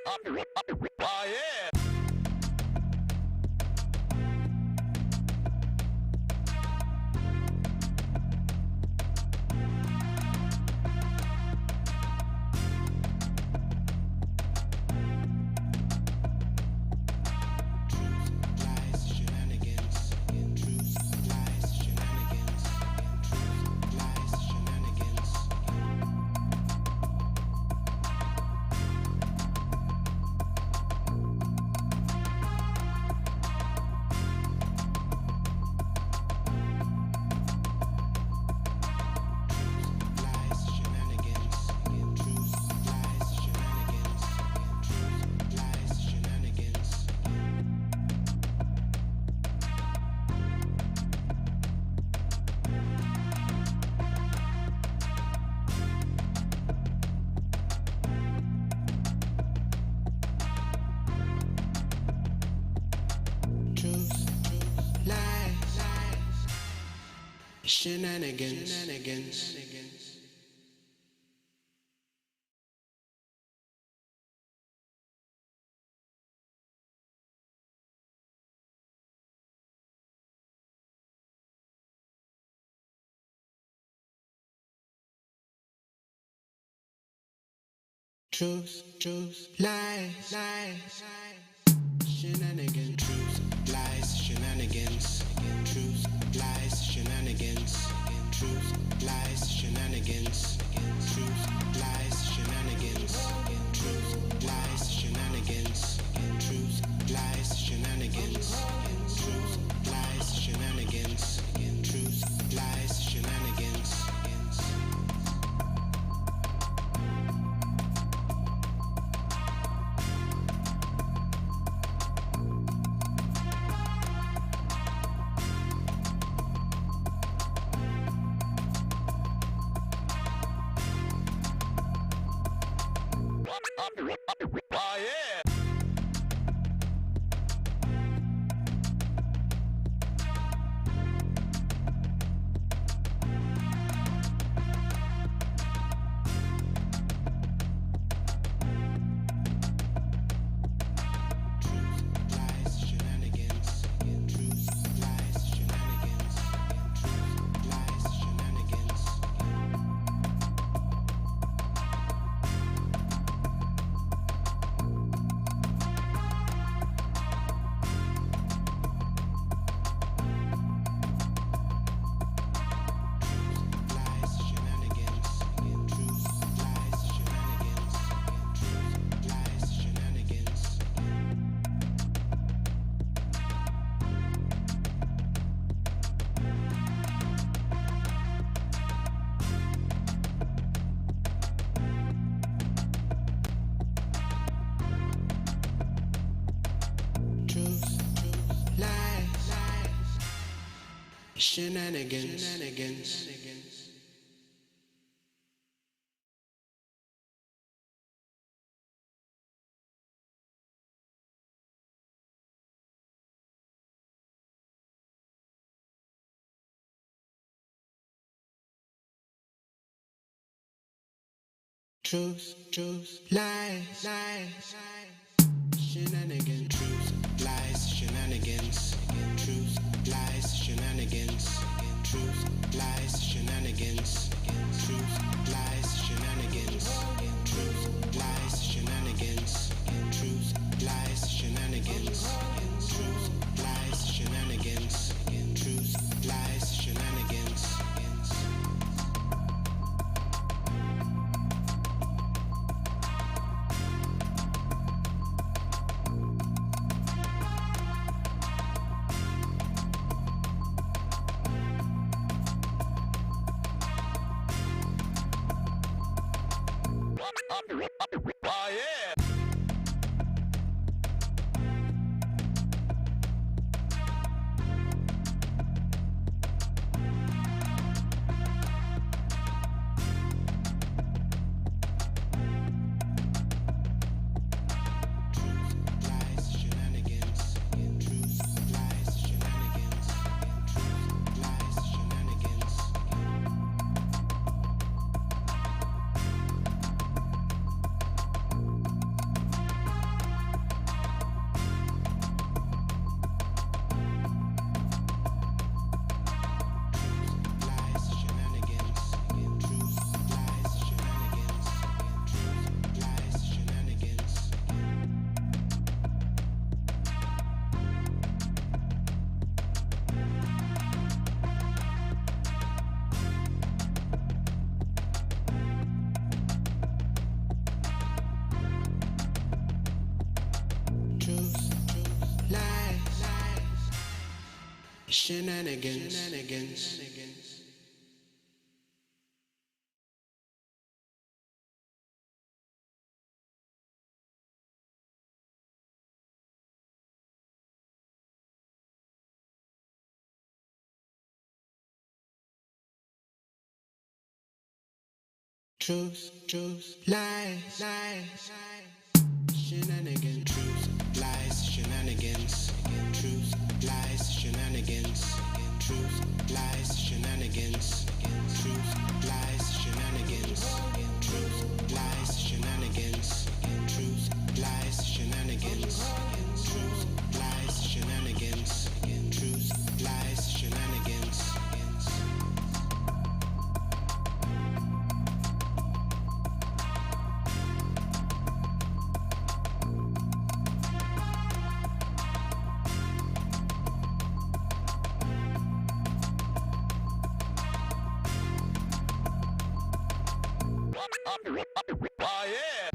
Oh yeah. Shenanigans. Truth, lies, shenanigans. Truth, lies, shenanigans. Truth, lies, shenanigans. Truth, lies, shenanigans. Truth, lies, shenanigans. Truth, lies, shenanigans. Truth, lies, shenanigans. Truth, lies, shenanigans. Truth, lies, shenanigans. Oh yeah. Shenanigans. Truth, lies, shenanigans. Truth, lies, shenanigans. Truth, lies, shenanigans. Truth, lies, shenanigans. Truth, lies, shenanigans. Truth, lies, shenanigans. Truth, lies, shenanigans. Truth, lies, shenanigans. Truth, lies, shenanigans. Oh yeah. Shenanigans. Shenanigans. Truth, truth, lies, lies, shenanigans. Truth, lies, shenanigans. Truth, lies, shenanigans. Truth, lies, shenanigans. Truth, lies, shenanigans. Truth, lies, shenanigans. Truth, lies, shenanigans. Truth, lies, shenanigans. Truth, lies, shenanigans. Oh yeah!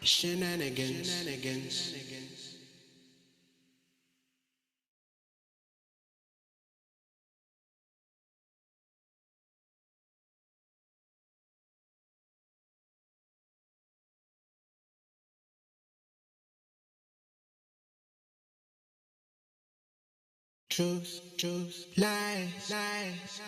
Shenanigans. Shenanigans. Truth, truth, lies, lies,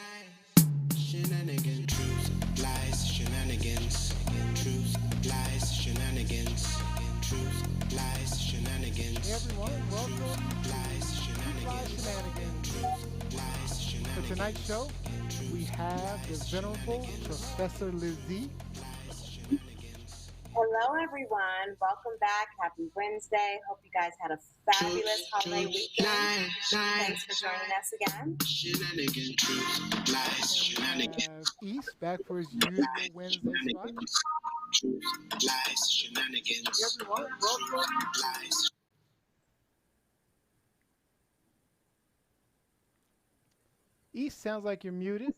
shenanigans. Truth, lies, shenanigans. Truth, lies, shenanigans. Truth, lies, shenanigans. Hey everyone, welcome to Lies, shenanigans. Shenanigans. Lies, For shenanigans. tonight's show, we have the venerable Professor Lizzie. Hello, everyone. Welcome back. Happy Wednesday. Hope you guys had a fabulous holiday weekend. Thanks for joining us again. Shenanigans. Truth, lies, And we have East back for his usual Wednesday spot. truth, lies, shenanigans. Everyone, welcome. Lies. East sounds like you're muted.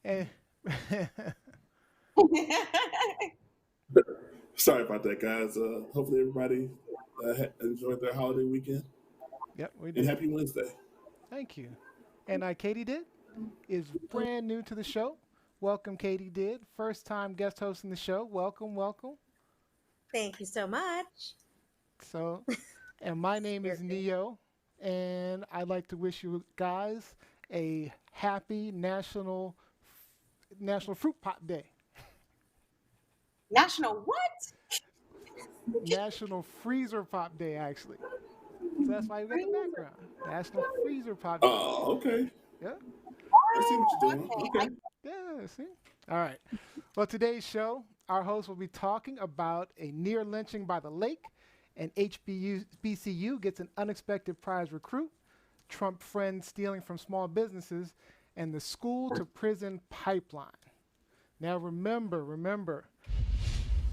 And Sorry about that, guys. Hopefully everybody enjoyed their holiday weekend. yep, we And did. happy Wednesday. Thank you. And Katie did is brand new to the show. Welcome, Katie did. First time guest hosting the show. Welcome, welcome. Thank you so much. So, and my name is Neo, and I'd like to wish you guys a happy National Fruit Pop Day. National what? National Freezer Pop Day, actually. So that's why you got the background. National Freezer Pop Day. Oh, okay. Yeah, I see what you're doing. Okay. yeah. See. All right. Well, today's show, our host will be talking about a near lynching by the lake, and HBCU gets an unexpected prize recruit, Trump friends stealing from small businesses, and the school to prison pipeline. Now remember,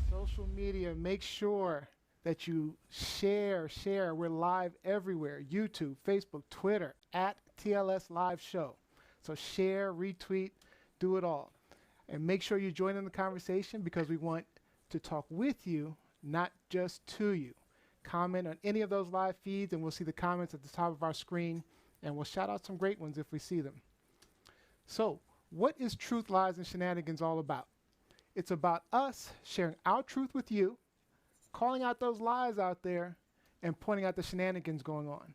social media, make sure that you share. We're live everywhere, YouTube, Facebook, Twitter, at TLS Live Show. So share, retweet, do it all. And make sure you join in the conversation because we want to talk with you, not just to you. Comment on any of those live feeds and we'll see the comments at the top of our screen and we'll shout out some great ones if we see them. So, what is Truth, Lies, and Shenanigans all about? It's about us sharing our truth with you calling out those lies out there and pointing out the shenanigans going on.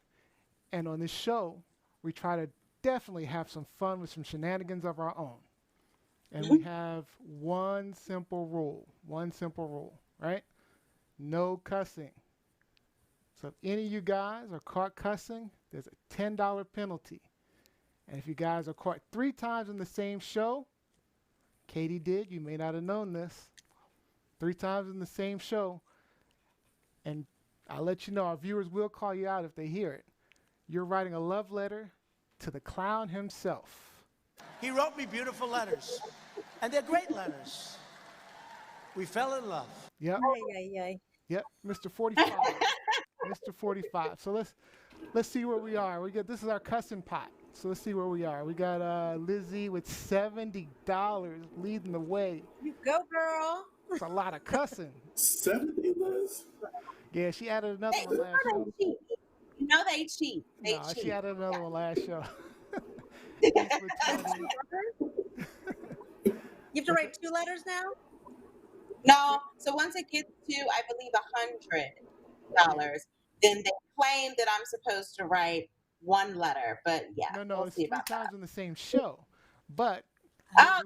And on this show, we try to definitely have some fun with some shenanigans of our own. And we have one simple rule, right? No cussing. So if any of you guys are caught cussing, there's a $10 penalty. And if you guys are caught 3 times in the same show, Katie did, you may not have known this, 3 times in the same show, and I'll let you know, our viewers will call you out if they hear it. You're writing a love letter to the clown himself. He wrote me beautiful letters, and they're great letters. We fell in love. Yep. Ay. Yep, Mr. 45. Mr. 45. So let's see where we are. This is our cussing pot. So let's see where we are. We got Lizzie with $70 leading the way. You go, girl. It's a lot of cussing. 70, Liz? Yeah, she added another one last show. You know they cheat. They No, cheat. she added another one last show. You have to write 2 letters now? No. So once it gets to, I believe, $100, then they claim that I'm supposed to write 1 letter. But yeah, No, we'll it's see 3 about times that. in the same show. But Oh,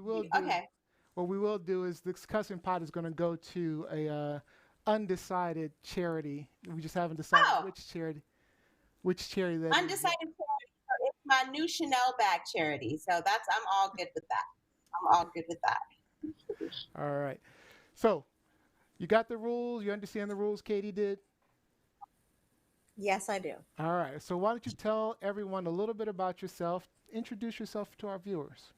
what we will do is this cussing pot is going to go to a undecided charity. We just haven't decided which charity that Undecided charity. So it's my new Chanel bag charity. So I'm all good with that. is. All right. So you got the rules. You understand the rules Katie did? Yes, I do. All right. So why don't you tell everyone a little bit about yourself? Introduce yourself to our viewers.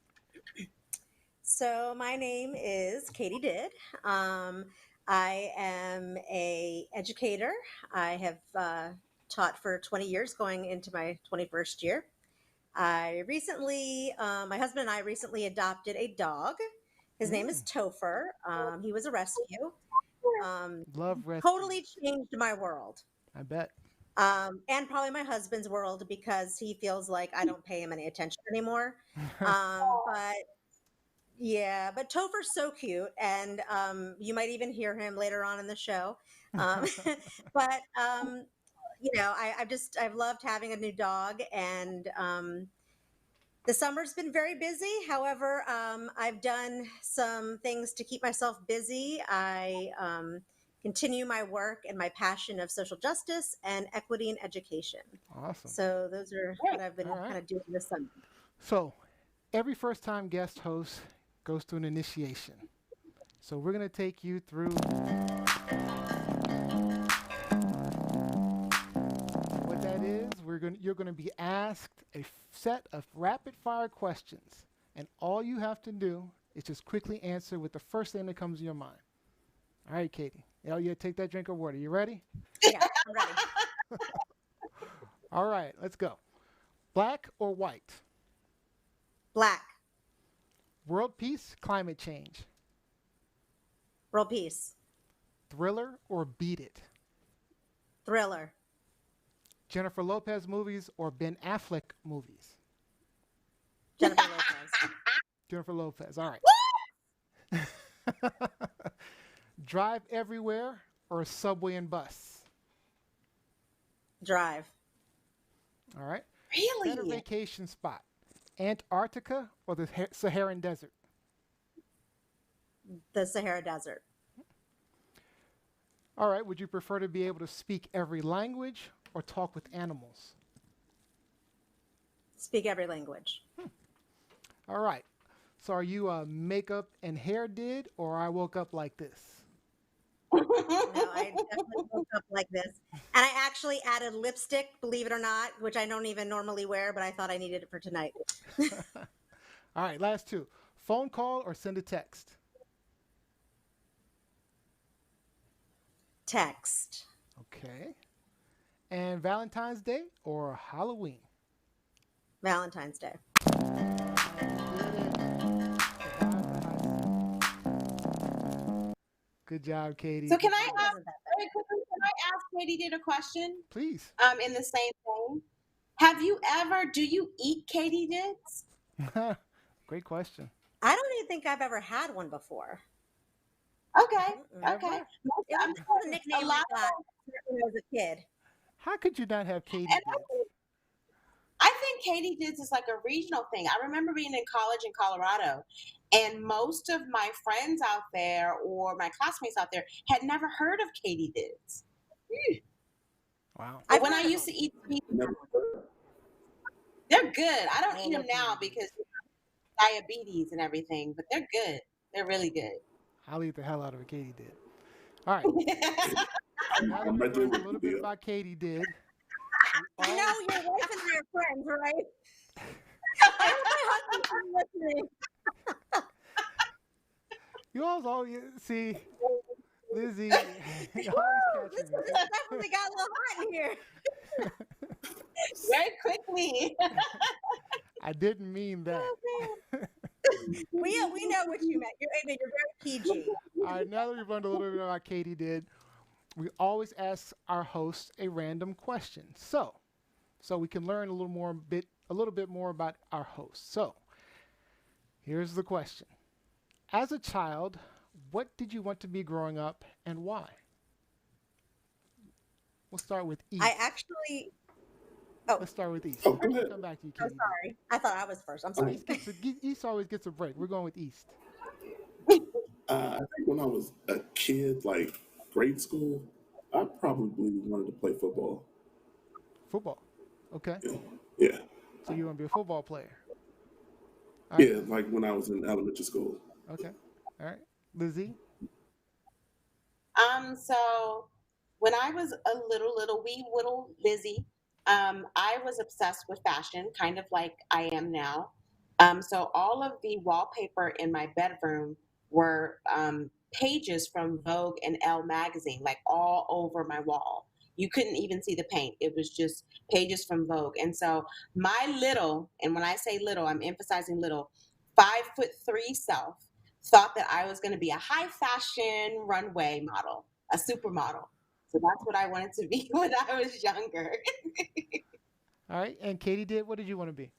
So my name is Katie Did. I am a educator. I have taught for 20 years, going into my 21st year. I recently, my husband and I recently adopted a dog. His name is Topher. He was a rescue. Love rescue. Totally changed my world. I bet. And probably my husband's world, because he feels like I don't pay him any attention anymore. But Topher's so cute, and you might even hear him later on in the show. I've loved having a new dog, and the summer's been very busy. However, I've done some things to keep myself busy. I continue my work and my passion of social justice and equity in education. Awesome. So those are what I've been kind of doing this summer. So every first-time guest host goes through an initiation. So we're going to take you through what that is. You're going to be asked a set of rapid-fire questions, and all you have to do is just quickly answer with the first thing that comes to your mind. All right, Katie. Yeah, take that drink of water. You ready? Yeah, I'm ready. All right, let's go. Black or white? Black. World peace, climate change? World peace. Thriller or Beat It? Thriller. Jennifer Lopez movies or Ben Affleck movies? Jennifer Lopez. Jennifer Lopez. All right. Drive everywhere or subway and bus? Drive. All right. Really? Better vacation spot, Antarctica or the Saharan Desert? The Sahara Desert. All right. Would you prefer to be able to speak every language or talk with animals? Speak every language. All right. So are you a makeup and hair did, or I woke up like this? No, I definitely woke up like this. And I actually added lipstick, believe it or not, which I don't even normally wear, but I thought I needed it for tonight. All right, last two. Phone call or send a text? Text. Okay. And Valentine's Day or Halloween? Valentine's Day. Good job, Katie. So can I ask very quickly? Can I ask Katie did a question? Please. In the same thing. Do you eat Katie Dids? Great question. I don't even think I've ever had one before. Okay. Never? Okay. It I'm was sure a a nickname I lot got of, when I was a kid. How could you not have Katie and did? I think Katie Dids is like a regional thing. I remember being in college in Colorado, and most of my friends out there or my classmates out there had never heard of Katie Dids. Wow. But I've when I heard of used to them. eat these, Never. they're good. I don't All eat them up in now there. because of diabetes and everything, but they're good. They're really good. I'll eat the hell out of a Katie did. All right. Now that I'm we've right there learned a with little you, bit Bill. about Katie did, we You all know, your wife and I are friends, right? I hope my husband's listening. you all see Lizzie you always Woo! catching This me. definitely got a little hot in here. Very quickly. I didn't mean that. Oh, man. We know what you meant. You're very PG. All right, now that we've learned a little bit about Katie did, we always ask our hosts a random question. So we can learn a little bit more about our host. So, here's the question. As a child, what did you want to be growing up and why? We'll start with East. I actually. Oh, Let's start with East. Oh, go ahead. Come back to you, so Katie. sorry. I thought I was first. I'm sorry. East always gets a break. We're going with East. I think when I was a kid, like grade school, I probably wanted to play football. Football. Okay. Yeah. So you want to be a football player. All right. Yeah, like when I was in elementary school. Okay. All right. Lizzie. So when I was a little wee little Lizzie, I was obsessed with fashion, kind of like I am now. So all of the wallpaper in my bedroom were pages from Vogue and Elle magazine, like all over my wall. You couldn't even see the paint. It was just pages from Vogue. And so my little, and when I say little, I'm emphasizing little, 5'3" self thought that I was going to be a high fashion runway model, a supermodel. So that's what I wanted to be when I was younger. All right. And Katie did. What did you want to be?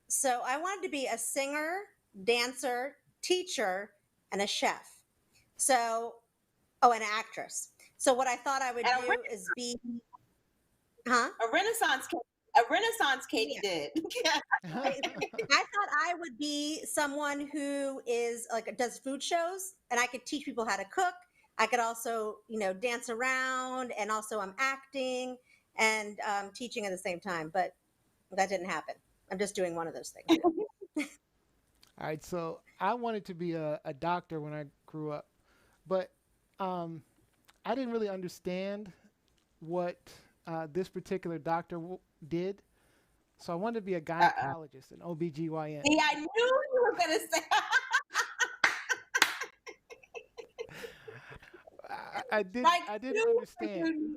So I wanted to be a singer, dancer, teacher, and a chef. So, and an actress. So what I thought I would And do is be, huh? a Renaissance Katie did. I thought I would be someone who is like does food shows, and I could teach people how to cook. I could also, dance around, and also I'm acting and teaching at the same time. But that didn't happen. I'm just doing one of those things. All right. So I wanted to be a doctor when I grew up, but I didn't really understand what this particular doctor did. So I wanted to be a gynecologist, an OBGYN. See, I knew you were going to say. I didn't understand,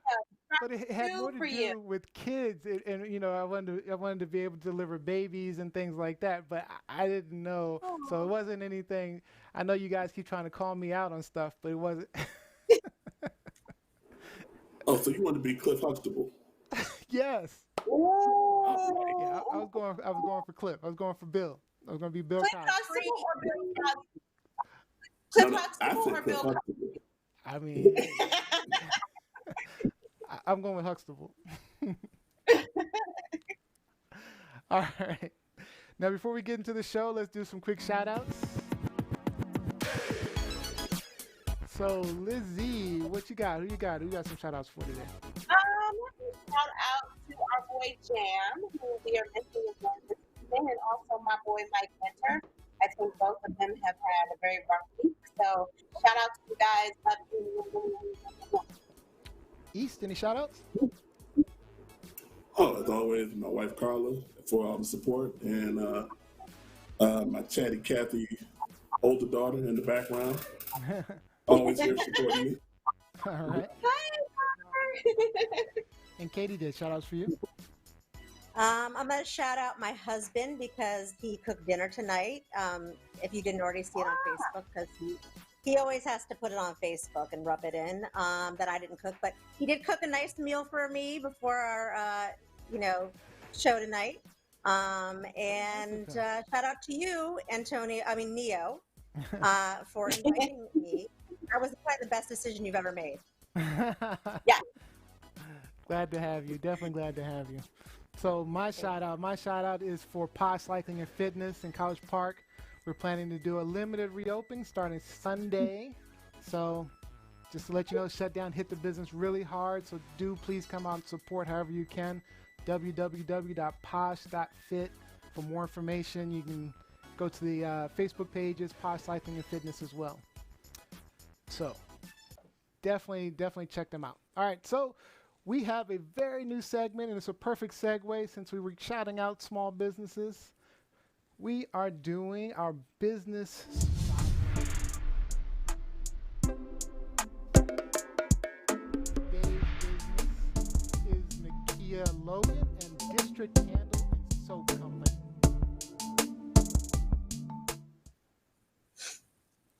but it had more to do with kids, and I wanted to be able to deliver babies and things like that. But I didn't know, so it wasn't anything. I know you guys keep trying to call me out on stuff, but it wasn't. Oh, so you wanted to be Cliff Huxtable? Yes. Ooh. Yeah, I was going for Cliff. I was going for Bill. I was going to be Bill Cliff Cosby. Huxtable or Bill Cosby? No, Cliff no, I Huxtable said or Cliff Bill Cosby? Huxtable. I mean, I'm going with Huxtable. All right. Now, before we get into the show, let's do some quick shout outs. So, Lizzie, what you got? Who you got? Who you got some shout outs for today? Shout out to our boy Jam, who we are missing again this evening, and also my boy Mike Winter. I think both of them have had a very rough week. So shout out to you guys. Love you. East, any shout outs? Oh, as always, my wife Carla for all the support, and my chatty Kathy older daughter in the background, always here supporting me. All right. And Katie did shout outs for you. I'm going to shout out my husband because he cooked dinner tonight. If you didn't already see it on Facebook, because he always has to put it on Facebook and rub it in that I didn't cook. But he did cook a nice meal for me before our, show tonight. And shout out to you, Neo. for inviting me. That was probably the best decision you've ever made. Yeah. Glad to have you. Definitely glad to have you. So my shout out is for Posh Cycling and Fitness in College Park. We're planning to do a limited reopening starting Sunday. So just to let you know, shutdown hit the business really hard. So do please come out and support however you can. www.posh.fit for more information. You can go to the Facebook pages, Posh Cycling and Fitness as well. So definitely check them out. All right, so we have a very new segment, and it's a perfect segue since we were shouting out small businesses. We are doing our business. Today's business is Nakia Logan and District Candle and Soap Company.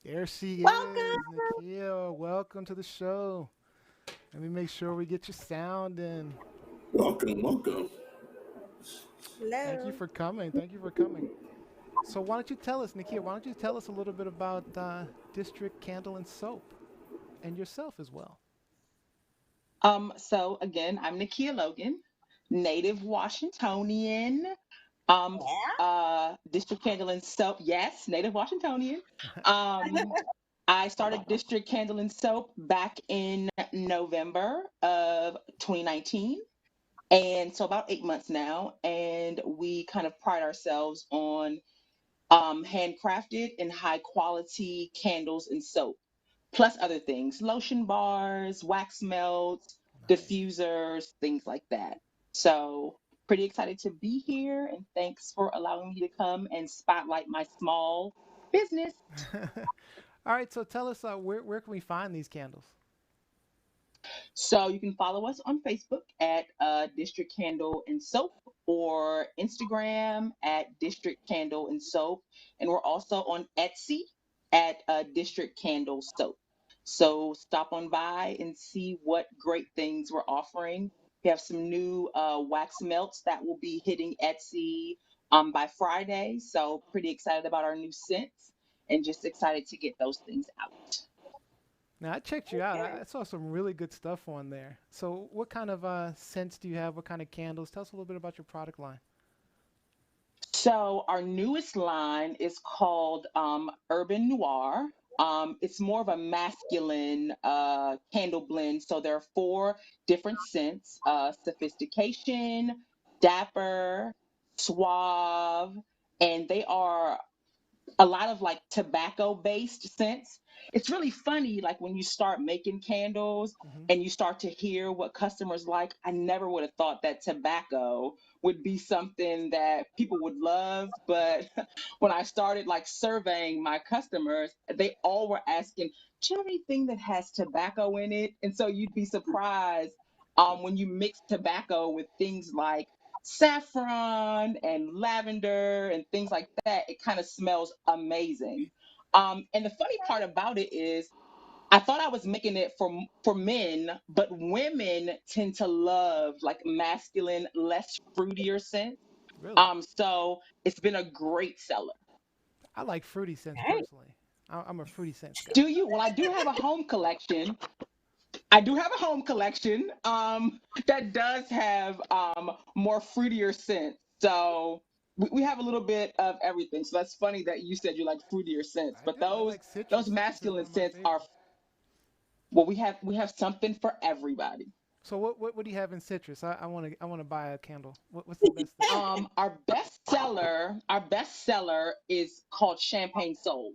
There she Welcome. is, Nakia. Welcome to the show. Let me make sure we get your sound in. Welcome, welcome. Thank you Hello. for coming. Thank you for coming. So why don't you tell us, Nakia, why don't you tell us a little bit about District Candle and Soap and yourself as well? So again, I'm Nakia Logan, native Washingtonian. Um, Yeah. District Candle and Soap. Yes, native Washingtonian. Um, I started District Candle and Soap back in November of 2019. And so about 8 months now. And we kind of pride ourselves on handcrafted and high quality candles and soap, plus other things, lotion bars, wax melts, Nice. diffusers, things like that. So, pretty excited to be here, and thanks for allowing me to come and spotlight my small business. All right, so tell us where can we find these candles? So you can follow us on Facebook at District Candle and Soap, or Instagram at District Candle and Soap. And we're also on Etsy at District Candle Soap. So stop on by and see what great things we're offering. We have some new wax melts that will be hitting Etsy by Friday. So pretty excited about our new scents and just excited to get those things out. Now I checked you out. Okay. I saw some really good stuff on there. So what kind of scents do you have? What kind of candles? Tell us a little bit about your product line. So our newest line is called Urban Noir. It's more of a masculine candle blend. So there are four different scents: sophistication, dapper, suave, and they are a lot of like tobacco based scents. It's really funny, like when you start making candles Hmm. and you start to hear what customers like. I never would have thought that tobacco would be something that people would love. But when I started like surveying my customers, they all were asking, do you have anything that has tobacco in it? And so you'd be surprised when you mix tobacco with things like saffron and lavender and things like that, it kind of smells amazing. And the funny part about it is, I thought I was making it for men, but women tend to love like masculine, less fruitier scents. Really? So it's been a great seller. I like fruity scents Okay. personally. I'm a fruity scents guy. Do you? Well, I do have a home collection. I do have a home collection that does have more fruitier scents. So we have a little bit of everything. So that's funny that you said you like fruitier scents, I but do. I those like citrus. those Citrus is one masculine of my scents are, favorites. well, we have something for everybody. So what do you have in citrus? I want to buy a candle. What's the best thing? Our best seller is called Champagne Soul.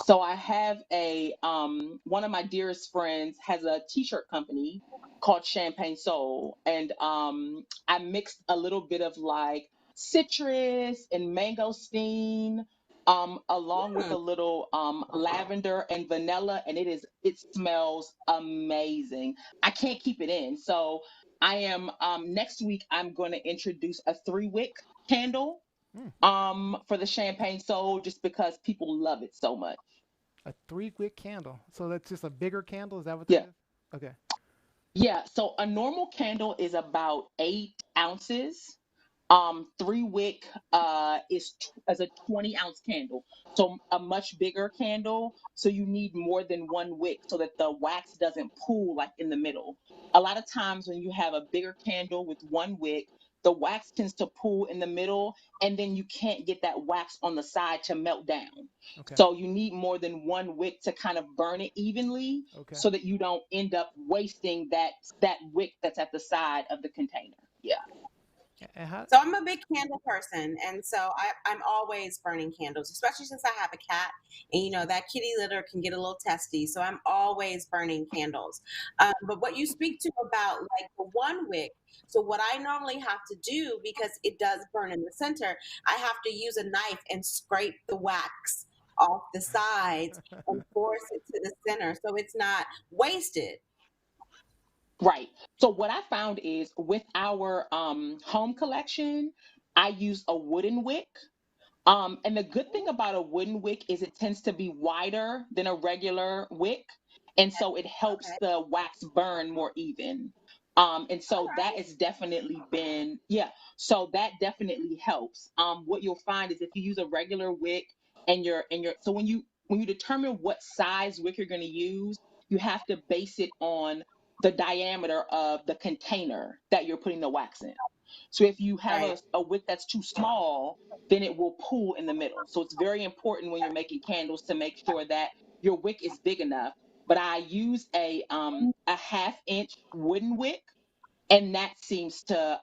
So I have a one of my dearest friends has a t-shirt company called Champagne Soul, and I mixed a little bit of like citrus and mangosteen along with Hmm. a little lavender and vanilla, and it smells amazing. I can't keep it in. So I am next week I'm going to introduce a 3-wick candle Mm, for the Champagne Soul, just because people love it so much. a 3-wick candle. So that's just a bigger candle. Is that what that Yeah. is? Okay. Yeah. So a normal candle is about 8 ounces. Three wick is a 20-ounce candle, so a much bigger candle. So you need more than one wick so that the wax doesn't pool like in the middle. A lot of times when you have a bigger candle with one wick, the wax tends to pool in the middle, and then you can't get that wax on the side to melt down. Okay. So you need more than one wick to kind of burn it evenly, Okay. so that you don't end up wasting that wick that's at the side of the container. Yeah. And how, So I'm a big candle person, and so I'm always burning candles, especially since I have a cat, and that kitty litter can get a little testy. So I'm always burning candles. But what you speak to about like the one wick, so what I normally have to do, because it does burn in the center, I have to use a knife and scrape the wax off the sides and force it to the center, so it's not wasted. Right. So what I found is with our home collection, I use a wooden wick. And the good thing about a wooden wick is it tends to be wider than a regular wick. And so it helps Okay. the wax burn more even. And All so that right. has definitely been, yeah, so that definitely helps. What you'll find is if you use a regular wick so when you determine what size wick you're going to use, you have to base it on the diameter of the container that you're putting the wax in. So if you have Right. a wick that's too small, then it will pool in the middle. So it's very important when you're making candles to make sure that your wick is big enough. But I use a half-inch wooden wick, and that seems to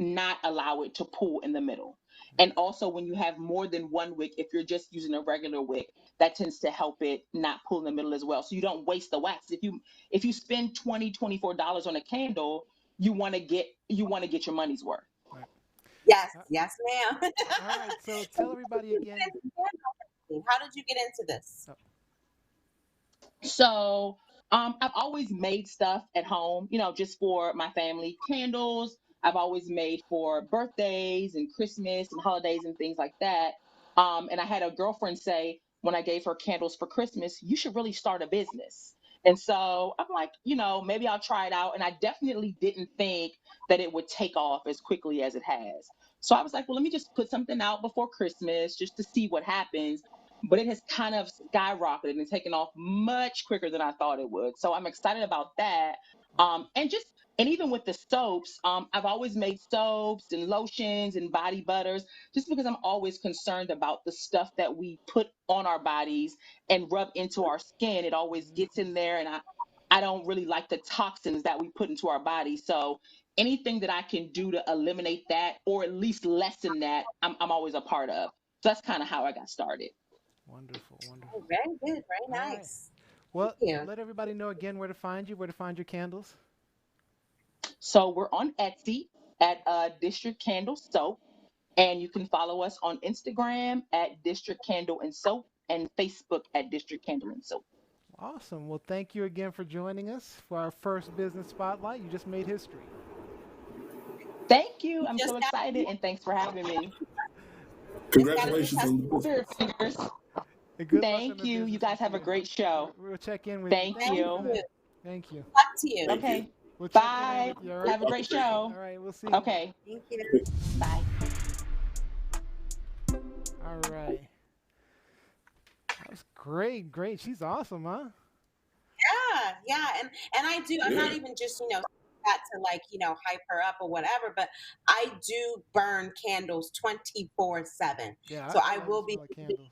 not allow it to pool in the middle. And also when you have more than one wick, if you're just using a regular wick, that tends to help it not pool in the middle as well. So you don't waste the wax. If you spend $24 on a candle, you want to get your money's worth. right. Yes, Uh, yes, ma'am. all right. So So tell everybody again. how did you get into this? Oh, So I've always made stuff at home, just for my family. Candles, I've always made for birthdays and Christmas and holidays and things like that. And I had a girlfriend say when I gave her candles for Christmas, you should really start a business. And so I'm like, maybe I'll try it out. And I definitely didn't think that it would take off as quickly as it has. So I was like, well, let me just put something out before Christmas just to see what happens, but it has kind of skyrocketed and taken off much quicker than I thought it would. So I'm excited about that. And even with the soaps, I've always made soaps and lotions and body butters just because I'm always concerned about the stuff that we put on our bodies and rub into our skin. It always gets in there, and I don't really like the toxins that we put into our body. So anything that I can do to eliminate that or at least lessen that, I'm always a part of. So that's kind of how I got started. wonderful, Oh, wonderful. very good, very All right. nice. Thank Well, you. let everybody know again where to find you, where to find your candles. So we're on Etsy at District Candle Soap, and you can follow us on Instagram at District Candle and Soap and Facebook at District Candle and Soap. Awesome. Well, thank you again for joining us for our first business spotlight. You just made history. Thank you. You I'm just so got excited, and thanks for having me. just got a new Congratulations on the testimony. business. Your fingers. And good luck on Thank the you. You business guys with have a you. great show. We'll check in with you Thank all Thank the you. time. you. Thank you. Luck to you. Thank you. Okay. We'll check in Bye. with you. All right. Have a great show. All right. We'll see. Okay. Thank you. Bye. All right. That was great. Great. She's awesome, huh? Yeah, and I do. I'm not even just that to like hype her up or whatever, but I do burn candles 24/7. Yeah, So I I love the will be smell of candles.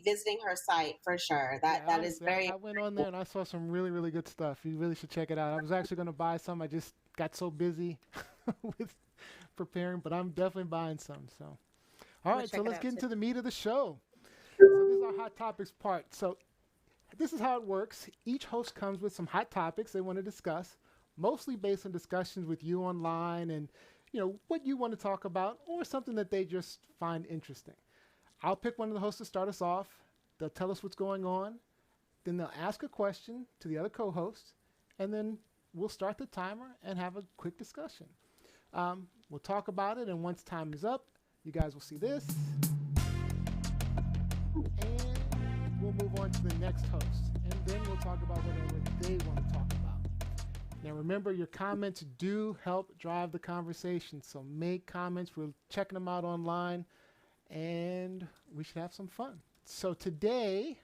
visiting her site for sure. Yeah, That is honestly, very I went on there and I saw some really, really good stuff. You really should check it out. I was actually going to buy some. I just got so busy with preparing, but I'm definitely buying some. So, all gonna right, so check it let's out, get too. into the meat of the show. So this is our hot topics part. So this is how it works. Each host comes with some hot topics they want to discuss, mostly based on discussions with you online and what you want to talk about or something that they just find interesting. I'll pick one of the hosts to start us off. They'll tell us what's going on. Then they'll ask a question to the other co-host, and then we'll start the timer and have a quick discussion. We'll talk about it, and once time is up, you guys will see this, and we'll move on to the next host, and then we'll talk about whatever they want to talk about. Now, remember, your comments do help drive the conversation. So make comments. We're checking them out online, and we should have some fun. So today,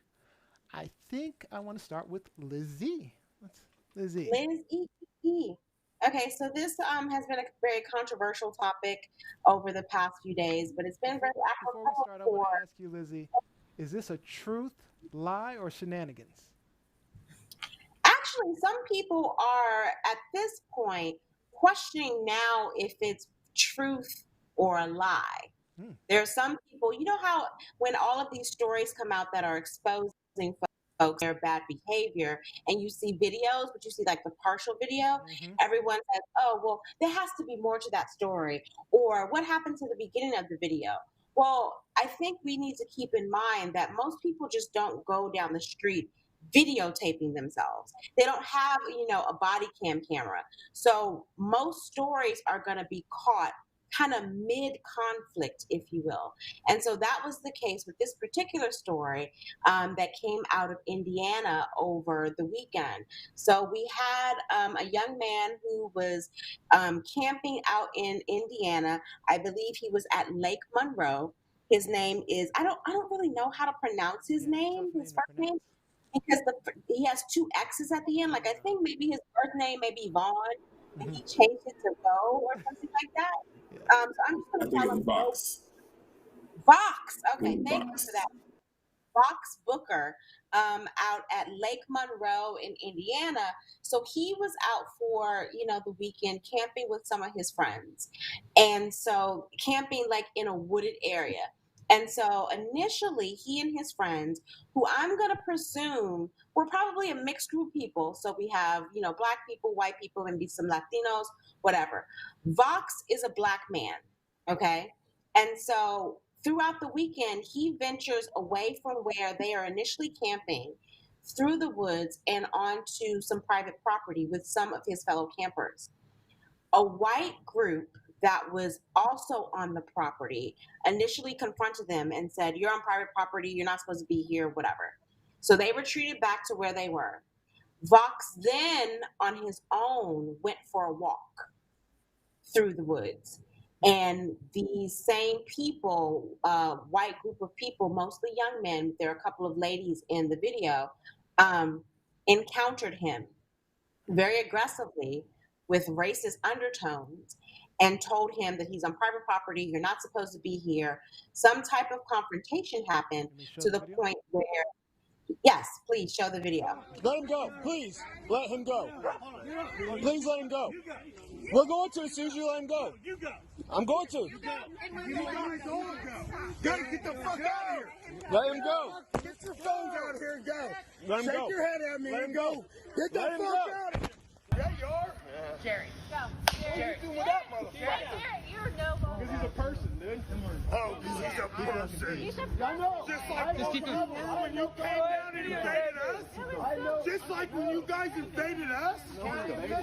I think I want to start with Lizzie. Lizzie. Liz E. Okay, so this has been a very controversial topic over the past few days, but it's been very Before we apropos start, I want for. to ask you, Lizzie, is this a truth, lie, or shenanigans? Actually, some people are at this point questioning now if it's truth or a lie. Hmm. There are some people, you know how when all of these stories come out that are exposing folks their bad behavior, and you see videos, but you see like the partial video, Mm-hmm. everyone says, oh, well, there has to be more to that story. Or what happened to the beginning of the video? Well, I think we need to keep in mind that most people just don't go down the street videotaping themselves. They don't have, a body cam camera. So most stories are going to be caught kind of mid conflict, if you will. And so that was the case with this particular story that came out of Indiana over the weekend. So we had a young man who was camping out in Indiana. I believe he was at Lake Monroe. His name is I don't really know how to pronounce his name, his first name, because he has two X's at the end. Like I think maybe his birth name may be Vaughn, and he changed it to Bo or something like that. So I'm just I going to think call it's him Box. Vox. Okay, thank you Box. for that. Vox Booker out at Lake Monroe in Indiana. So he was out for, the weekend camping with some of his friends. And so camping like in a wooded area. And so initially he and his friends, who I'm going to presume were probably a mixed group of people. So we have, black people, white people, maybe some Latinos, whatever. Vox is a black man. Okay. And so throughout the weekend, he ventures away from where they are initially camping through the woods and onto some private property with some of his fellow campers. A white group that was also on the property initially confronted them and said, "You're on private property, you're not supposed to be here, whatever." So they retreated back to where they were. Vox then, on his own, went for a walk through the woods. And these same people, white group of people, mostly young men, there are a couple of ladies in the video, encountered him very aggressively with racist undertones and told him that he's on private property, you're not supposed to be here. Some type of confrontation happened to the point where, yes, please show the video. Let him go, please. Let him go. Please let him go. We're going to as soon as you let him go. I'm going to. Gotta get the fuck out of here. Let him go. Get your phones out of here and go. Let him Shake go. your head at me Let him and go. go. Get the Let him fuck go. out of here. Yeah, you are. Jerry. Go. What are you doing with that motherfucker? Jerry, you're no longer. Because he's a person, dude. Oh, because he's a person. He's a I know. Just like when you came down and invaded us. I know. Just like when you guys invaded us.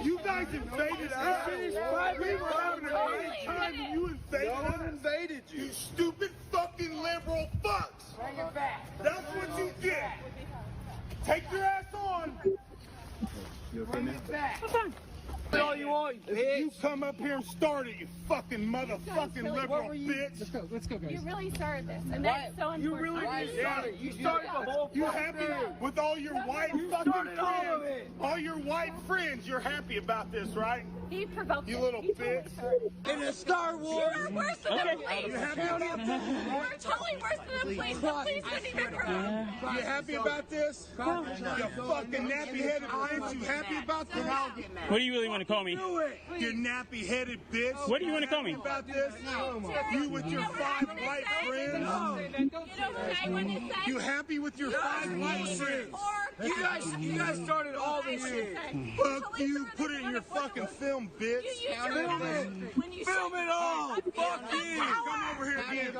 You guys invaded us. We were having a great time when you invaded us. No one invaded you. You stupid fucking liberal fucks. Bring it back. That's what you get. Take your ass on. Bring it back. All you want, bitch. You come up here and start it, you fucking motherfucking liberal bitch. Let's go, guys. You really started this, and that's so important. You really did. You started the whole. You happy with all your white fucking friends? All your white friends, you're happy about this, right? He provoked You it. little He totally bitch. started it. In a Star Wars. You're worse than the police. You happy about this? You're totally worse than the police. The police couldn't even prove. You happy about this? You fucking nappy-headed bitch. You happy about this? What do you really want to call me? You nappy-headed bitch. What do you want to call me? About this? You with your 5 white friends? You know what I want to say? You happy with your 5 white friends? You guys started all this shit. Fuck you. Put it in your fucking film, bitch. Film it all. Fuck you. Come over here again.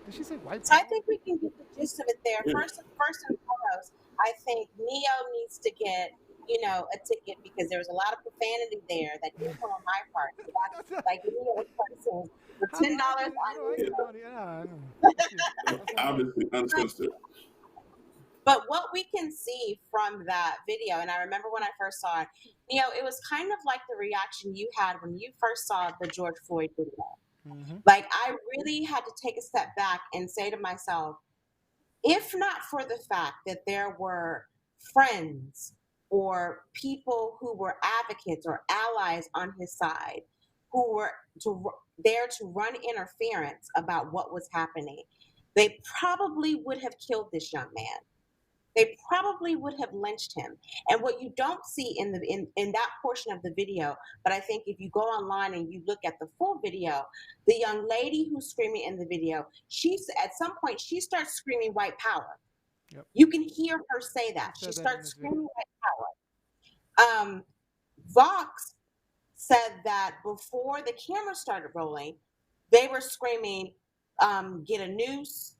Did she say white? So I think we can get the gist of it there. First and foremost, I think Neo needs to get, a ticket because there was a lot of profanity there that didn't come on my part. So that's like Neo person for $10 on Neo. Obviously understood. But what we can see from that video, and I remember when I first saw it, it was kind of like the reaction you had when you first saw the George Floyd video. Mm-hmm. Like, I really had to take a step back and say to myself, if not for the fact that there were friends or people who were advocates or allies on his side who were there to run interference about what was happening, they probably would have killed this young man. They probably would have lynched him. And what you don't see in that portion of the video, but I think if you go online and you look at the full video, the young lady who's screaming in the video, she's at some point she starts screaming white power. Yep. You can hear her say that. She She said that in starts this video. screaming white power. Vox said that before the camera started rolling, they were screaming, get a noose,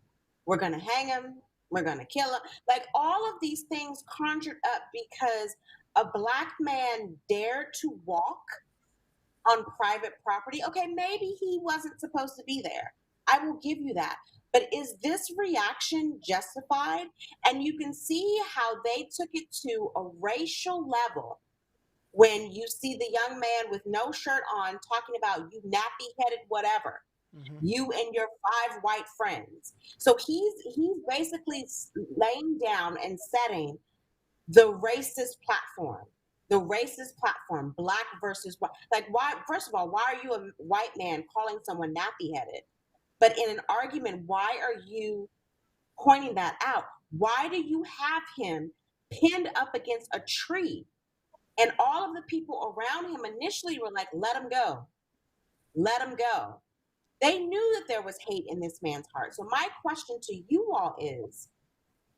we're going to hang him, we're going to kill him. Like, all of these things conjured up because a Black man dared to walk on private property. Okay, maybe he wasn't supposed to be there. I will give you that. But is this reaction justified? And you can see how they took it to a racial level when you see the young man with no shirt on talking about you nappy-headed whatever, you and your 5 white friends. So he's basically laying down and setting the racist platform. The racist platform, Black versus white. Like, why? First of all, why are you a white man calling someone nappy-headed? But in an argument, why are you pointing that out? Why do you have him pinned up against a tree? And all of the people around him initially were like, let him go. Let him go. They knew that there was hate in this man's heart. So my question to you all is,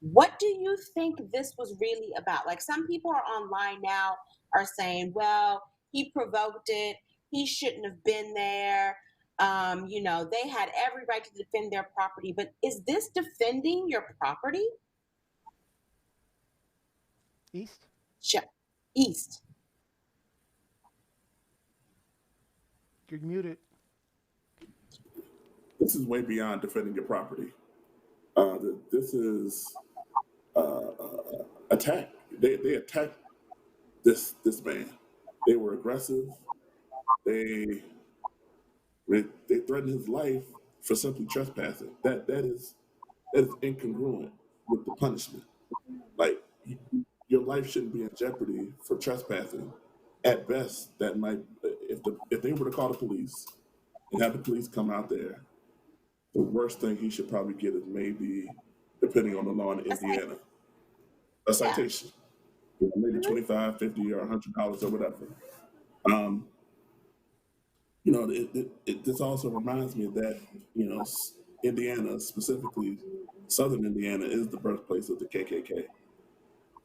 what do you think this was really about? Like, some people are online now are saying, well, he provoked it. He shouldn't have been there. They had every right to defend their property. But is this defending your property? East? Sure. East. You're muted. This is way beyond defending your property. This is attack. They attacked this man. They were aggressive. They threatened his life for simply trespassing. That is incongruent with the punishment. Like, your life shouldn't be in jeopardy for trespassing. At best, that might, if they were to call the police and have the police come out there, the worst thing he should probably get is maybe, depending on the law in Indiana, a citation. Maybe $25, $50, or $100 or whatever. This also reminds me that, Indiana, specifically Southern Indiana, is the birthplace of the KKK.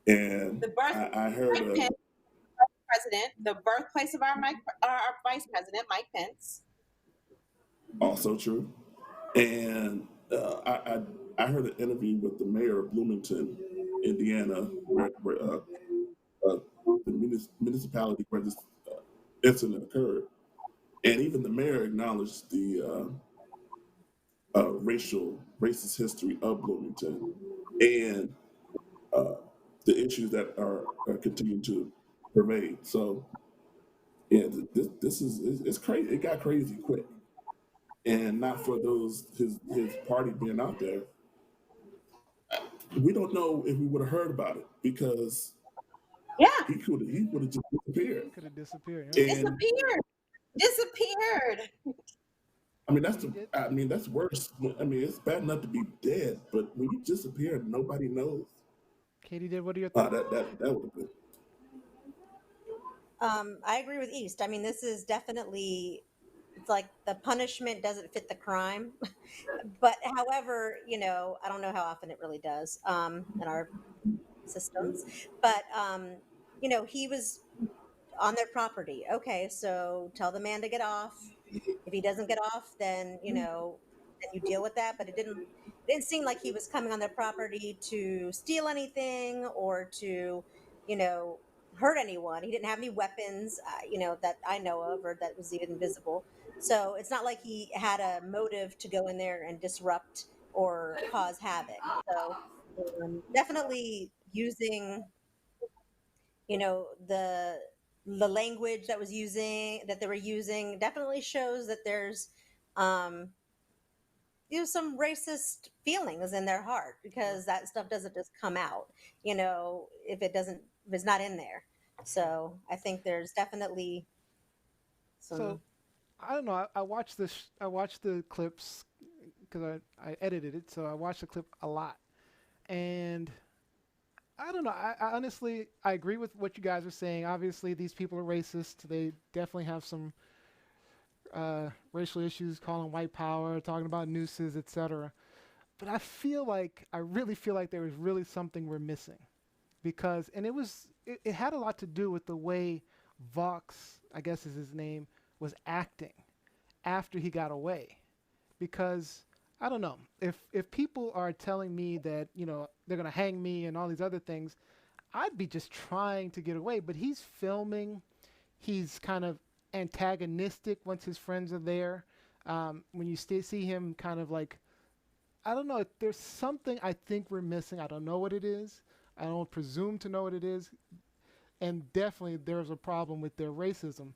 And I heard President, the birthplace of our Vice President, Mike Pence. Also true. And I heard an interview with the mayor of Bloomington, Indiana, where the municipality where this incident occurred. And even the mayor acknowledged the racist history of Bloomington and the issues that are continuing to pervade. So, yeah, this is it's crazy. It got crazy quick, and not for his party being out there. We don't know if we would have heard about it because he would have just disappeared. Could have disappeared. And, Disappeared. I mean, that's worse. I mean, it's bad enough to be dead, but when you disappear and nobody knows. Katie did. What are your thoughts? That would have been. I agree with East. I mean, this is definitely, it's like the punishment doesn't fit the crime. But however, I don't know how often it really does in our systems. But, he was on their property. Okay, so tell the man to get off. If he doesn't get off, then, then you deal with that. But it didn't seem like he was coming on their property to steal anything or to, hurt anyone. He didn't have any weapons, that I know of or that was even visible. So it's not like he had a motive to go in there and disrupt or cause havoc. So definitely using, the the language that they were using definitely shows that there's um, some racist feelings in their heart, because that stuff doesn't just come out, if it's not in there. So I think there's definitely So some. I don't know. I watched this. I watched the clips because I edited it, so I watched the clip a lot. And I don't know. I honestly I agree with what you guys are saying. Obviously, these people are racist. They definitely have some racial issues, calling white power, talking about nooses, etc. But I really feel like there was really something we're missing because, and it had a lot to do with the way Vox, I guess is his name, was acting after he got away. Because I don't know if people are telling me that they're gonna hang me and all these other things, I'd be just trying to get away. But he's filming. He's kind of antagonistic once his friends are there. When you see him kind of like, I don't know, there's something I think we're missing. I don't know what it is. I don't presume to know what it is. And definitely there's a problem with their racism.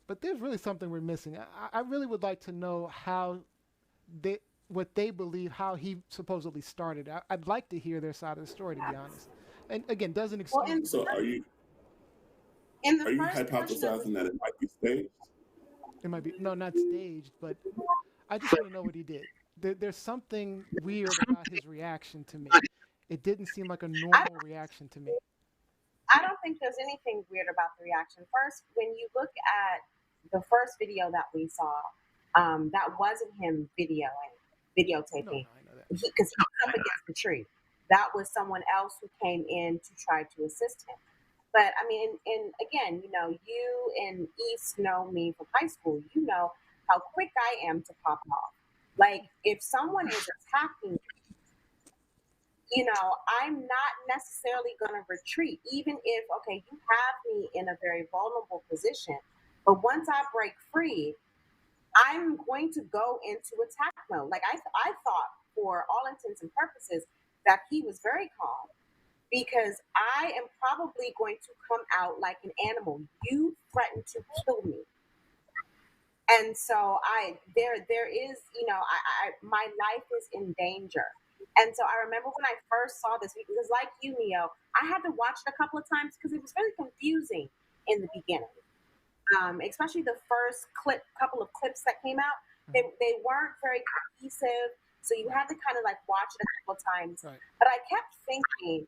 But there's really something we're missing. I really would like to know they what they believe, how he supposedly started. I'd like to hear their side of the story, to be honest. And again, doesn't Well, excuse the So racism. in the are you first portion of hypothesizing that it might be staged? It might be no, not staged, but I just want to know what he did. There's something weird about his reaction to me. It didn't seem like a I normal reaction to me. I don't think there's anything weird about the reaction. First, when you look at the first video that we saw, that wasn't him No, videotaping, I know that. because he was up against the tree. That was someone else who came in to try to assist him. But I mean, and again, you and East know me from high school. You know how quick I am to pop off. Like if someone is attacking, I'm not necessarily going to retreat, even if, okay, you have me in a very vulnerable position. But once I break free, I'm going to go into attack mode. Like I thought, for all intents and purposes, that he was very calm because I am probably going to come out like an animal. You threatened to kill me. And so there is, my life is in danger. And so I remember when I first saw this, because like you, Neo, I had to watch it a couple of times because it was really confusing in the beginning. Especially the first couple of clips that came out, they weren't very cohesive. So you had to kind of like watch it a couple of times. Right. But I kept thinking,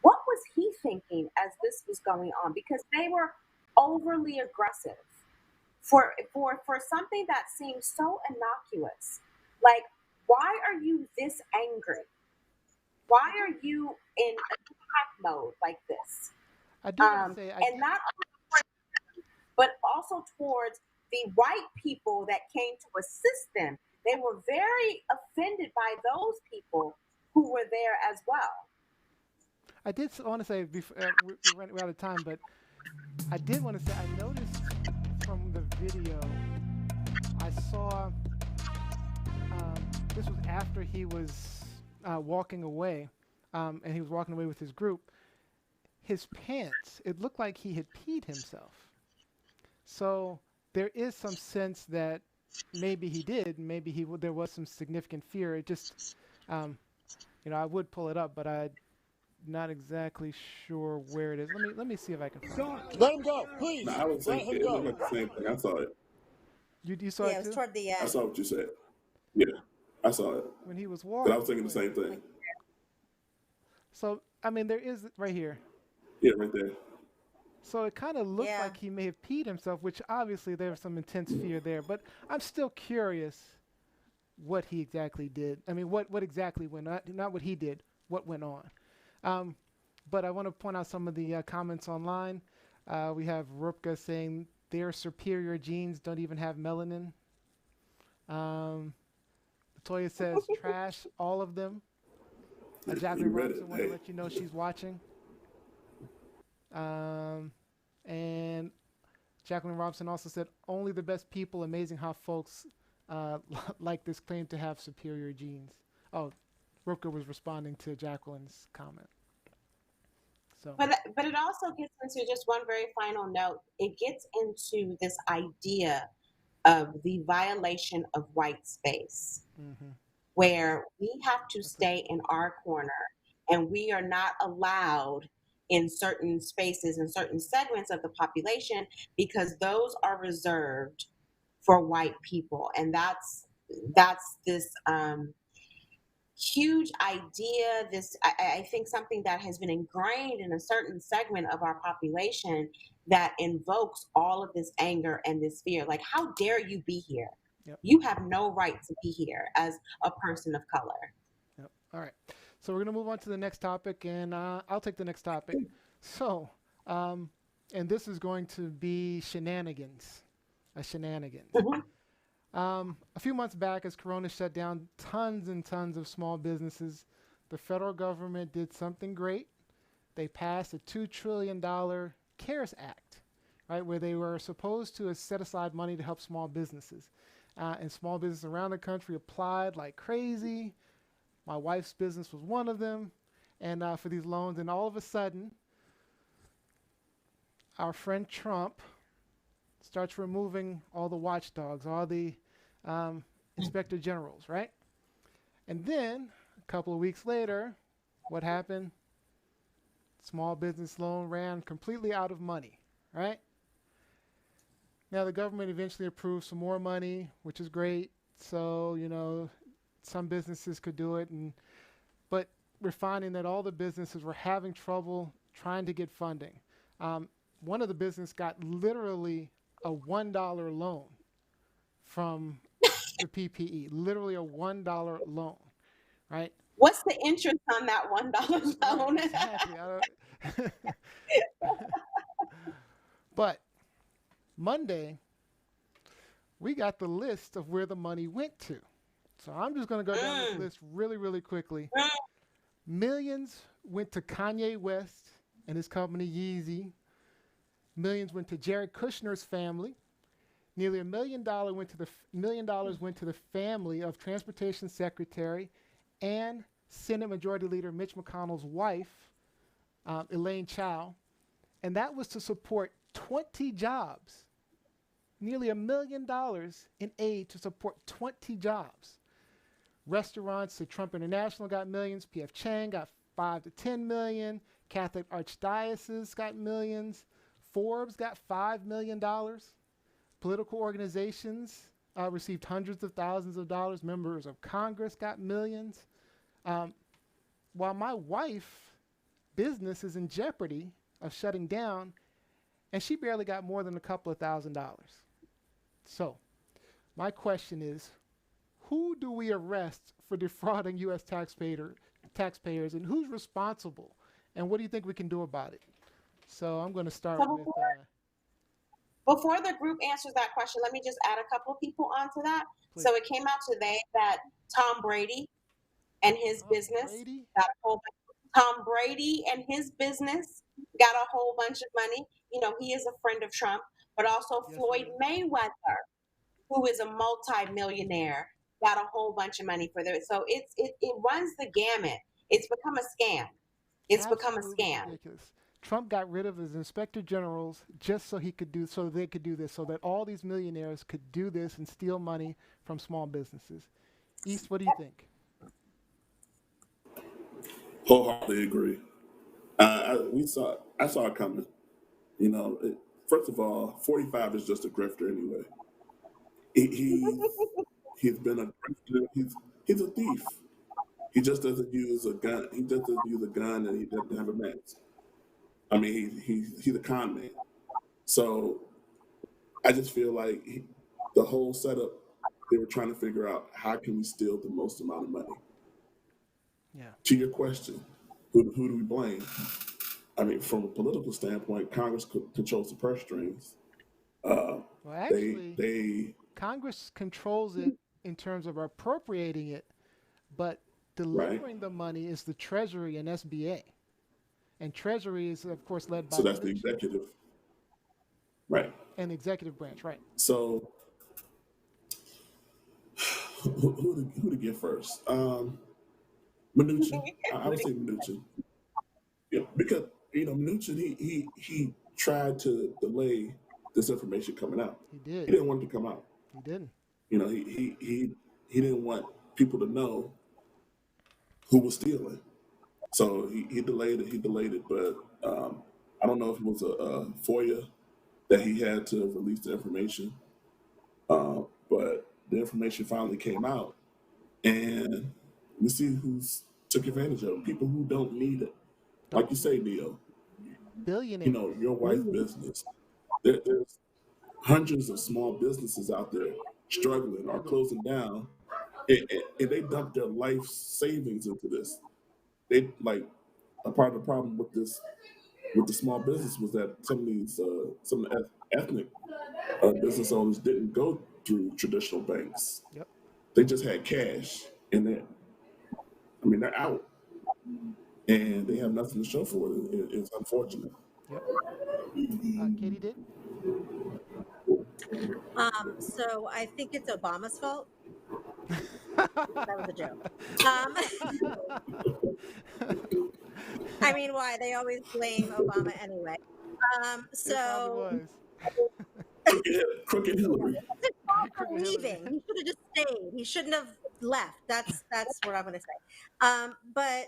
what was he thinking as this was going on? Because they were overly aggressive for something that seems so innocuous. Like, why are you this angry? Why are you in attack mode like this? I do want to say, And not only, but also towards the white people that came to assist them. They were very offended by those people who were there as well. I did want to say before we're out of time, but I did want to say I noticed from the video I saw this was after he was walking away, and he was walking away with his group. His pants, it looked like he had peed himself. So there is some sense that maybe he did, maybe there was some significant fear. It just, I would pull it up, but I'm not exactly sure where it is. Let me see if I can find it. Let him go, please. No, I would Let say him it looked go. like the same thing. I saw it. You saw Yeah, it it was too? toward the I end. saw what you said. Yeah, I saw it. When he was But walking I was thinking the away. same thing. So, I mean, there is right here. Yeah, right there. So it kind of looked Yeah. like he may have peed himself, which obviously there was some intense fear there. But I'm still curious what he exactly did. I mean, what exactly went on, not what he did, what went on. But I want to point out some of the comments online. We have Rupka saying their superior genes don't even have melanin. Latoya says trash, all of them. Jacqueline You read it. Robinson want to Hey. let you know she's watching. And Jacqueline Robinson also said, only the best people, amazing how folks like this claim to have superior genes. Oh, Rupka was responding to Jacqueline's comment. So, But it also gets into just one very final note. It gets into this idea of the violation of white space, hmm where we have to stay in our corner and we are not allowed in certain spaces and certain segments of the population because those are reserved for white people. And that's this huge idea, I think something that has been ingrained in a certain segment of our population that invokes all of this anger and this fear. Like, how dare you be here? yep, You have no right to be here as a person of color. yep. All right. So we're gonna move on to the next topic, and I'll take the next topic. So, um, and this is going to be shenanigans, a shenanigans. Mhm. A few months back, as Corona shut down tons and tons of small businesses, the federal government did something great. They passed a $2 trillion CARES Act, right, where they were supposed to set aside money to help small businesses. And small businesses around the country applied like crazy. My wife's business was one of them, and for these loans. And all of a sudden, our friend Trump starts removing all the watchdogs, all the inspector generals, right? And then a couple of weeks later, what happened? Small business loan ran completely out of money, right? Now the government eventually approved some more money, which is great. So, some businesses could do it, but we're finding that all the businesses were having trouble trying to get funding. One of the business got literally a $1 loan from the PPE, literally a $1 loan, right? What's the interest on that $1 loan? Right, exactly. But Monday, we got the list of where the money went to. So I'm just going to go down this list really, really quickly. Millions went to Kanye West and his company Yeezy. Millions went to Jared Kushner's family. Nearly $1 million went to the family of Transportation Secretary and Senate Majority Leader Mitch McConnell's wife, Elaine Chao, and that was to support 20 jobs. Nearly $1 million in aid to support 20 jobs. Restaurants, the Trump International got millions. P.F. Chang got 5 to 10 million. Catholic Archdiocese got millions. Forbes got $5 million. Political organizations received hundreds of thousands of dollars. Members of Congress got millions. While my wife's business is in jeopardy of shutting down, and she barely got more than a couple of $1,000s. So, my question is, who do we arrest for defrauding U.S. taxpayers, and who's responsible? And what do you think we can do about it? So I'm going to start with. Before the group answers that question, let me just add a couple of people onto that. Please. So it came out today that Tom Brady and his business got a whole Tom Brady and his business got a whole bunch of money. He is a friend of Trump, but also Floyd Mayweather, who is a multi-millionaire, got a whole bunch of money for their. So it runs the gamut. It's become a scam. It's become a scam. Ridiculous. Trump got rid of his inspector generals just so they could do this, so that all these millionaires could do this and steal money from small businesses. East, what do you think? Wholeheartedly agree. I saw it coming. First of all, 45 is just a grifter anyway. He's been a grifter. He's a thief. He just doesn't use a gun. He just doesn't use a gun, and he doesn't have a mask. I mean, he's a con man. So I just feel like the whole setup, they were trying to figure out how can we steal the most amount of money. Yeah. To your question, who do we blame? I mean, from a political standpoint, Congress controls the purse strings. Well, actually, Congress controls it in terms of appropriating it, but delivering the money is the Treasury and SBA. And Treasury is, of course, led by. So that's the executive, right? And the executive branch, right? So who to get first? Mnuchin. I would say Mnuchin. Yeah, because Mnuchin, he tried to delay this information coming out. He did. He didn't want it to come out. He didn't. He didn't want people to know who was stealing. So he delayed it. He delayed it, but I don't know if it was a FOIA that he had to release the information. But the information finally came out, and we see who's took advantage of it. People who don't need it. Like you say, Neo, Billionaires. your wife's business. There's hundreds of small businesses out there struggling or closing down, and they dump their life savings into this. They like a part of the problem with the small business was that some of the ethnic business owners didn't go through traditional banks. Yep. They just had cash, and they're out, and they have nothing to show for it. It's unfortunate. Yep. Katie did. So I think it's Obama's fault. That was a joke. I mean, why? They always blame Obama anyway. So Crooked Hillary. leaving. He should have just stayed. He shouldn't have left. That's what I'm going to say. But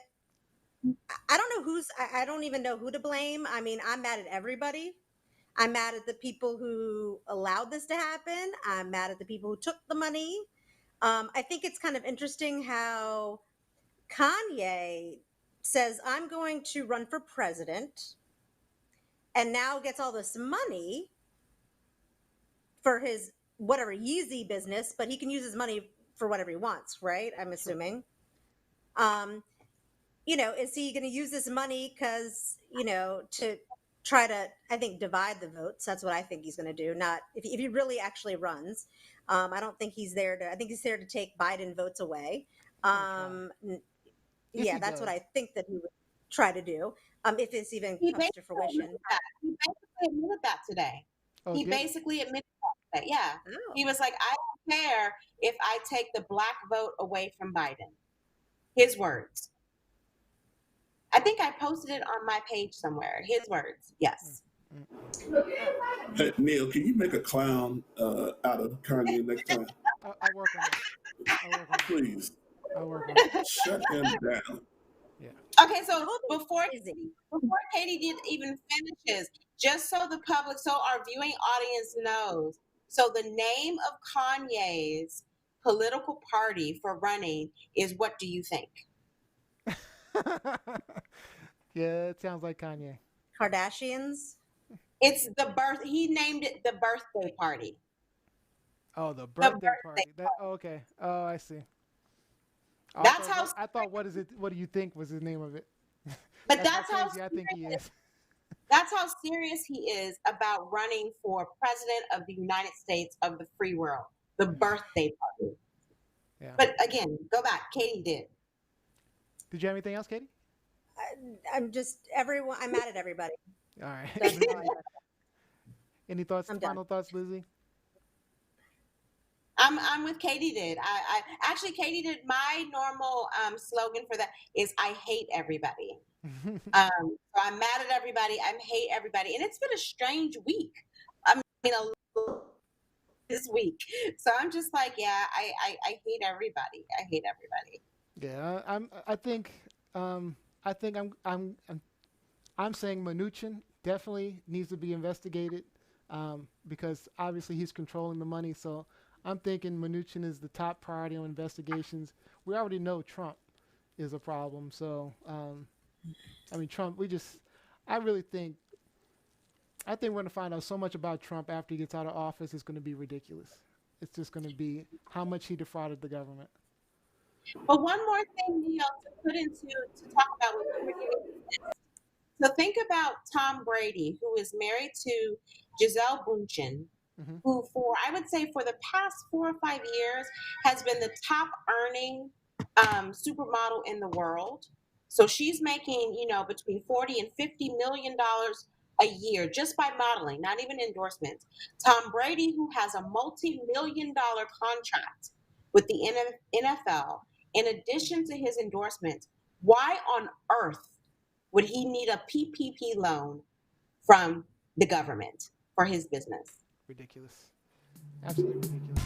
I don't know I don't even know who to blame. I mean, I'm mad at everybody. I'm mad at the people who allowed this to happen. I'm mad at the people who took the money. I think it's kind of interesting how Kanye says, I'm going to run for president, and now gets all this money for his whatever Yeezy business, but he can use his money for whatever he wants, right? I'm assuming. Is he going to use this money because, to try to, I think, divide the votes? That's what I think he's going to do. Not if he really actually runs. I don't think he's there I think he's there to take Biden votes away. Yeah, that's what I think that he would try to do. If this even comes to fruition. He basically admitted that today. He basically admitted that. Yeah. Oh. He was like, I don't care if I take the black vote away from Biden. His words. I think I posted it on my page somewhere. His words. Yes. Hey, Neil, can you make a clown out of Kanye next time? I'll work on it. Please. I'll work on it. Shut him down. Yeah. Okay, so before Katie did even finishes, just so the public, so our viewing audience knows, so the name of Kanye's political party for running is, what do you think? Yeah, it sounds like Kanye. Kardashians? It's he named it the birthday party. Oh, the birthday party. Okay. Oh, I see. I thought what do you think was the name of it? But that's how I think he is. That's how serious he is about running for president of the United States of the free world. The birthday party. Yeah. But again, go back. Katie did. Did you have anything else, Katie? I'm mad at everybody. All right. Any thoughts? Final thoughts, Lizzie? I'm with Katie did. I actually, Katie did. My normal slogan for that is I hate everybody. So I'm mad at everybody. I hate everybody, and it's been a strange week. I mean, this week. So I'm just like, yeah, I hate everybody. I hate everybody. Yeah, I'm saying Mnuchin definitely needs to be investigated because obviously he's controlling the money. So I'm thinking Mnuchin is the top priority on investigations. We already know Trump is a problem. So, Trump, I think we're going to find out so much about Trump after he gets out of office. It's going to be ridiculous. It's just going to be how much he defrauded the government. But one more thing, Neil, to talk about when we were getting this. So think about Tom Brady, who is married to Gisele Bündchen, who I would say for the past 4 or 5 years has been the top earning supermodel in the world. So she's making, between $40 and $50 million a year just by modeling, not even endorsements. Tom Brady, who has a multi-million-dollar contract with the NFL, in addition to his endorsements, why on earth would he need a PPP loan from the government for his business? Ridiculous. Absolutely ridiculous.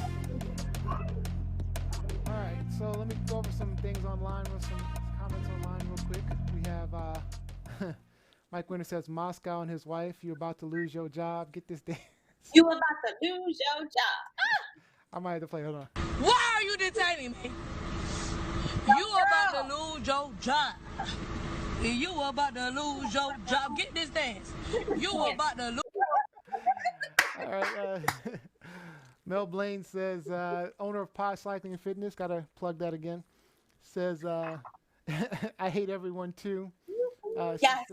All right, so let me go over some things online with some comments online real quick. We have Mike Winter says, Moscow and his wife, you're about to lose your job. Get this dance. You about to lose your job. I might have to play. Hold on. Why are you detaining me? You about to lose your job. You about to lose your job. Get this dance. You about to lose. All right. Mel Blaine says, owner of Pod Cycling and Fitness, got to plug that again, says, I hate everyone too. Yes.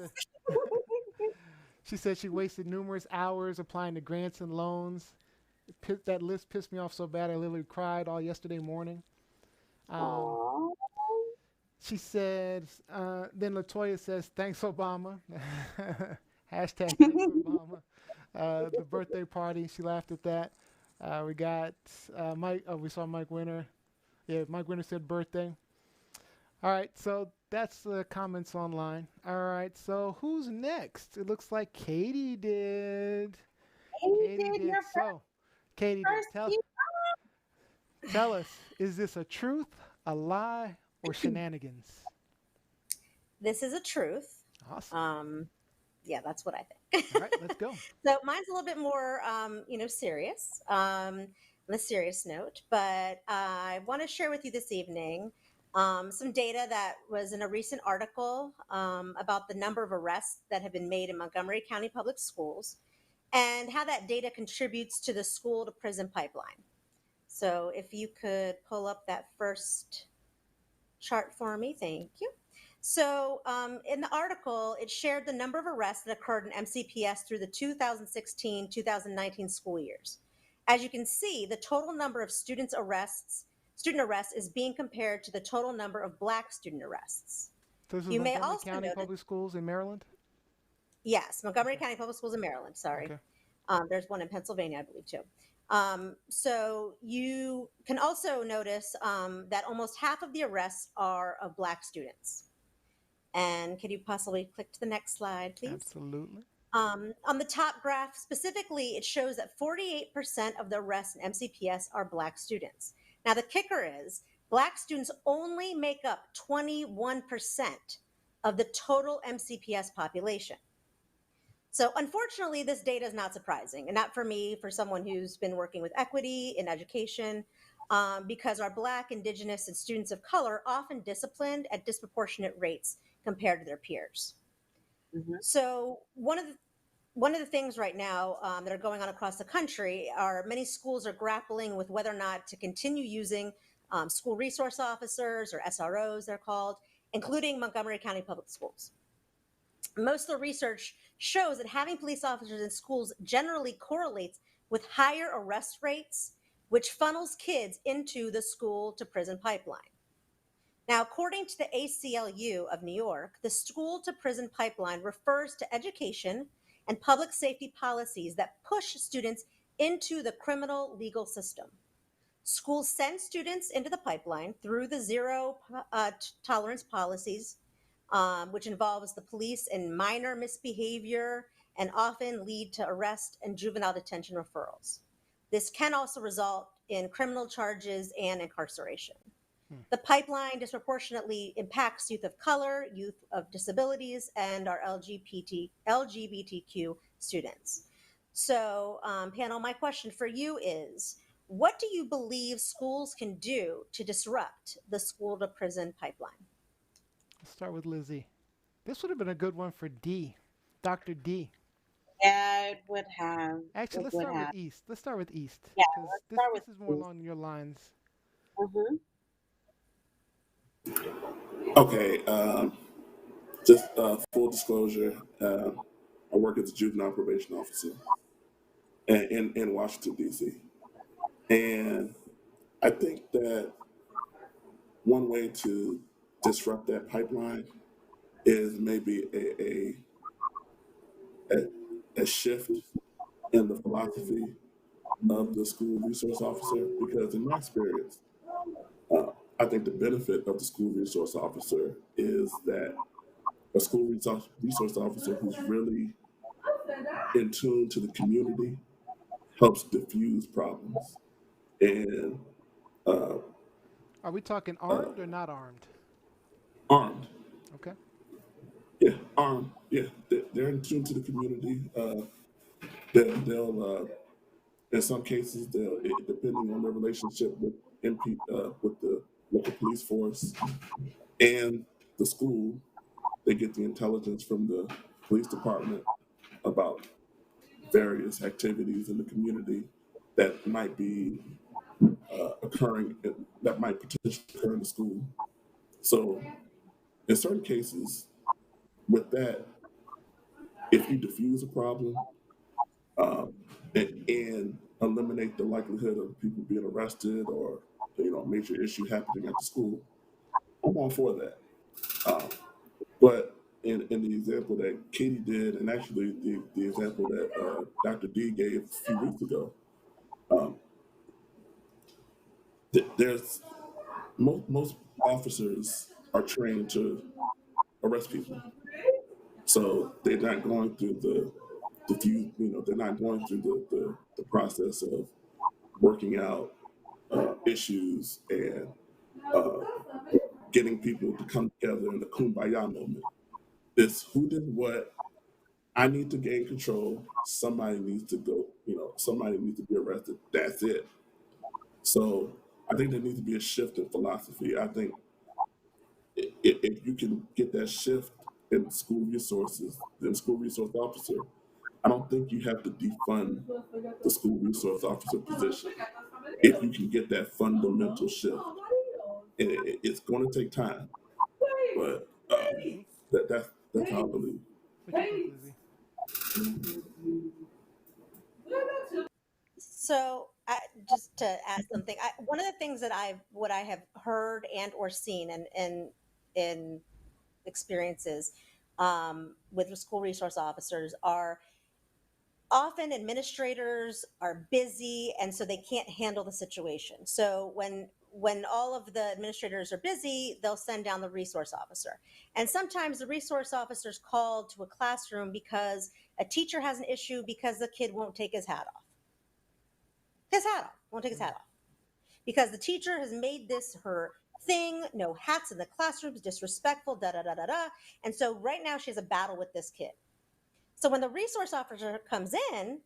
She said she wasted numerous hours applying to grants and loans. That list pissed me off so bad I literally cried all yesterday morning. She said, then Latoya says, thanks, Obama. Hashtag thanks, Obama. The birthday party, she laughed at that. We got Mike. Oh, we saw Mike Winter. Yeah, Mike Winter said birthday. All right, so that's the comments online. All right, so who's next? It looks like Katie did. Katie did. So, Katie did. Tell us, is this a truth, a lie, or shenanigans? This is a truth. Awesome. Yeah, that's what I think. All right, let's go. So mine's a little bit more, serious, on a serious note, but I want to share with you this evening some data that was in a recent article about the number of arrests that have been made in Montgomery County Public Schools and how that data contributes to the school to prison pipeline. So if you could pull up that first chart for me, thank you. So in the article, it shared the number of arrests that occurred in MCPS through the 2016-2019 school years. As you can see, the total number of student arrests is being compared to the total number of Black student arrests. So this is You may Montgomery also County notice, Public Schools in Maryland? yes, Montgomery County Public Schools in Maryland, sorry. Okay. There's one in Pennsylvania, I believe, too. So you can also notice that almost half of the arrests are of Black students. And can you possibly click to the next slide, please? Absolutely. On the top graph, specifically, it shows that 48% of the arrests in MCPS are Black students. Now, the kicker is Black students only make up 21% of the total MCPS population. So unfortunately, this data is not surprising, and not for me, for someone who's been working with equity in education, because our Black, Indigenous, and students of color are often disciplined at disproportionate rates compared to their peers. Mm-hmm. So one of the things right now that are going on across the country are many schools are grappling with whether or not to continue using school resource officers, or SROs they're called, including Montgomery County Public Schools. Most of the research shows that having police officers in schools generally correlates with higher arrest rates, which funnels kids into the school to prison pipeline. Now, according to the ACLU of New York, the school to prison pipeline refers to education and public safety policies that push students into the criminal legal system. Schools send students into the pipeline through the zero tolerance policies, which involves the police in minor misbehavior and often lead to arrest and juvenile detention referrals. This can also result in criminal charges and incarceration. The pipeline disproportionately impacts youth of color, youth of disabilities, and our LGBTQ students. So, panel, my question for you is, what do you believe schools can do to disrupt the school to prison pipeline? Let's start with Lizzie. This would have been a good one for D, Dr. D. Yeah, it would have. Actually, let's start with East. Let's start with East. Yeah, this is more along your lines. Mm-hmm. Okay, just full disclosure, I work as a juvenile probation officer in Washington, D.C. And I think that one way to disrupt that pipeline is maybe a shift in the philosophy of the school resource officer, because in my experience, I think the benefit of the school resource officer is that a school resource officer who's really in tune to the community helps diffuse problems. And uh, Are we talking uh, armed or not armed? armed, Okay. yeah, armed, yeah, they're in tune to the community. They'll in some cases, depending on their relationship with with the local police force and the school, they get the intelligence from the police department about various activities in the community that might be occurring, that might potentially occur in the school. So, in certain cases, with that, if you diffuse a problem um, and eliminate the likelihood of people being arrested or a major issue happening at the school, I'm all for that. Um, but in the example that Katie did, and actually the example that Dr. D gave a few weeks ago, um, there's most officers are trained to arrest people, so they're not going through they're not going through the process of working out issues and uh, getting people to come together in the kumbaya moment. It's who did what. I need to gain control. Somebody needs to go. Somebody needs to be arrested. That's it. So I think there needs to be a shift in philosophy. I think if you can get that shift in school resources, then school resource officer, I don't think you have to defund the school resource officer position. If you can get that fundamental shift, and it's going to take time, but Mm-hmm. that's how I believe. What you think, Lizzie? So, just to add something, one of the things that what I have heard and or seen in experiences with the school resource officers are often administrators are busy and so they can't handle the situation. So when all of the administrators are busy, they'll send down the resource officer. And sometimes the resource officer is called to a classroom because a teacher has an issue because the kid won't take his hat off. His hat off, won't take his hat off. Because the teacher has made this her thing, no hats in the classrooms, disrespectful, da da da da da. And so right now she has a battle with this kid. So when the resource officer comes in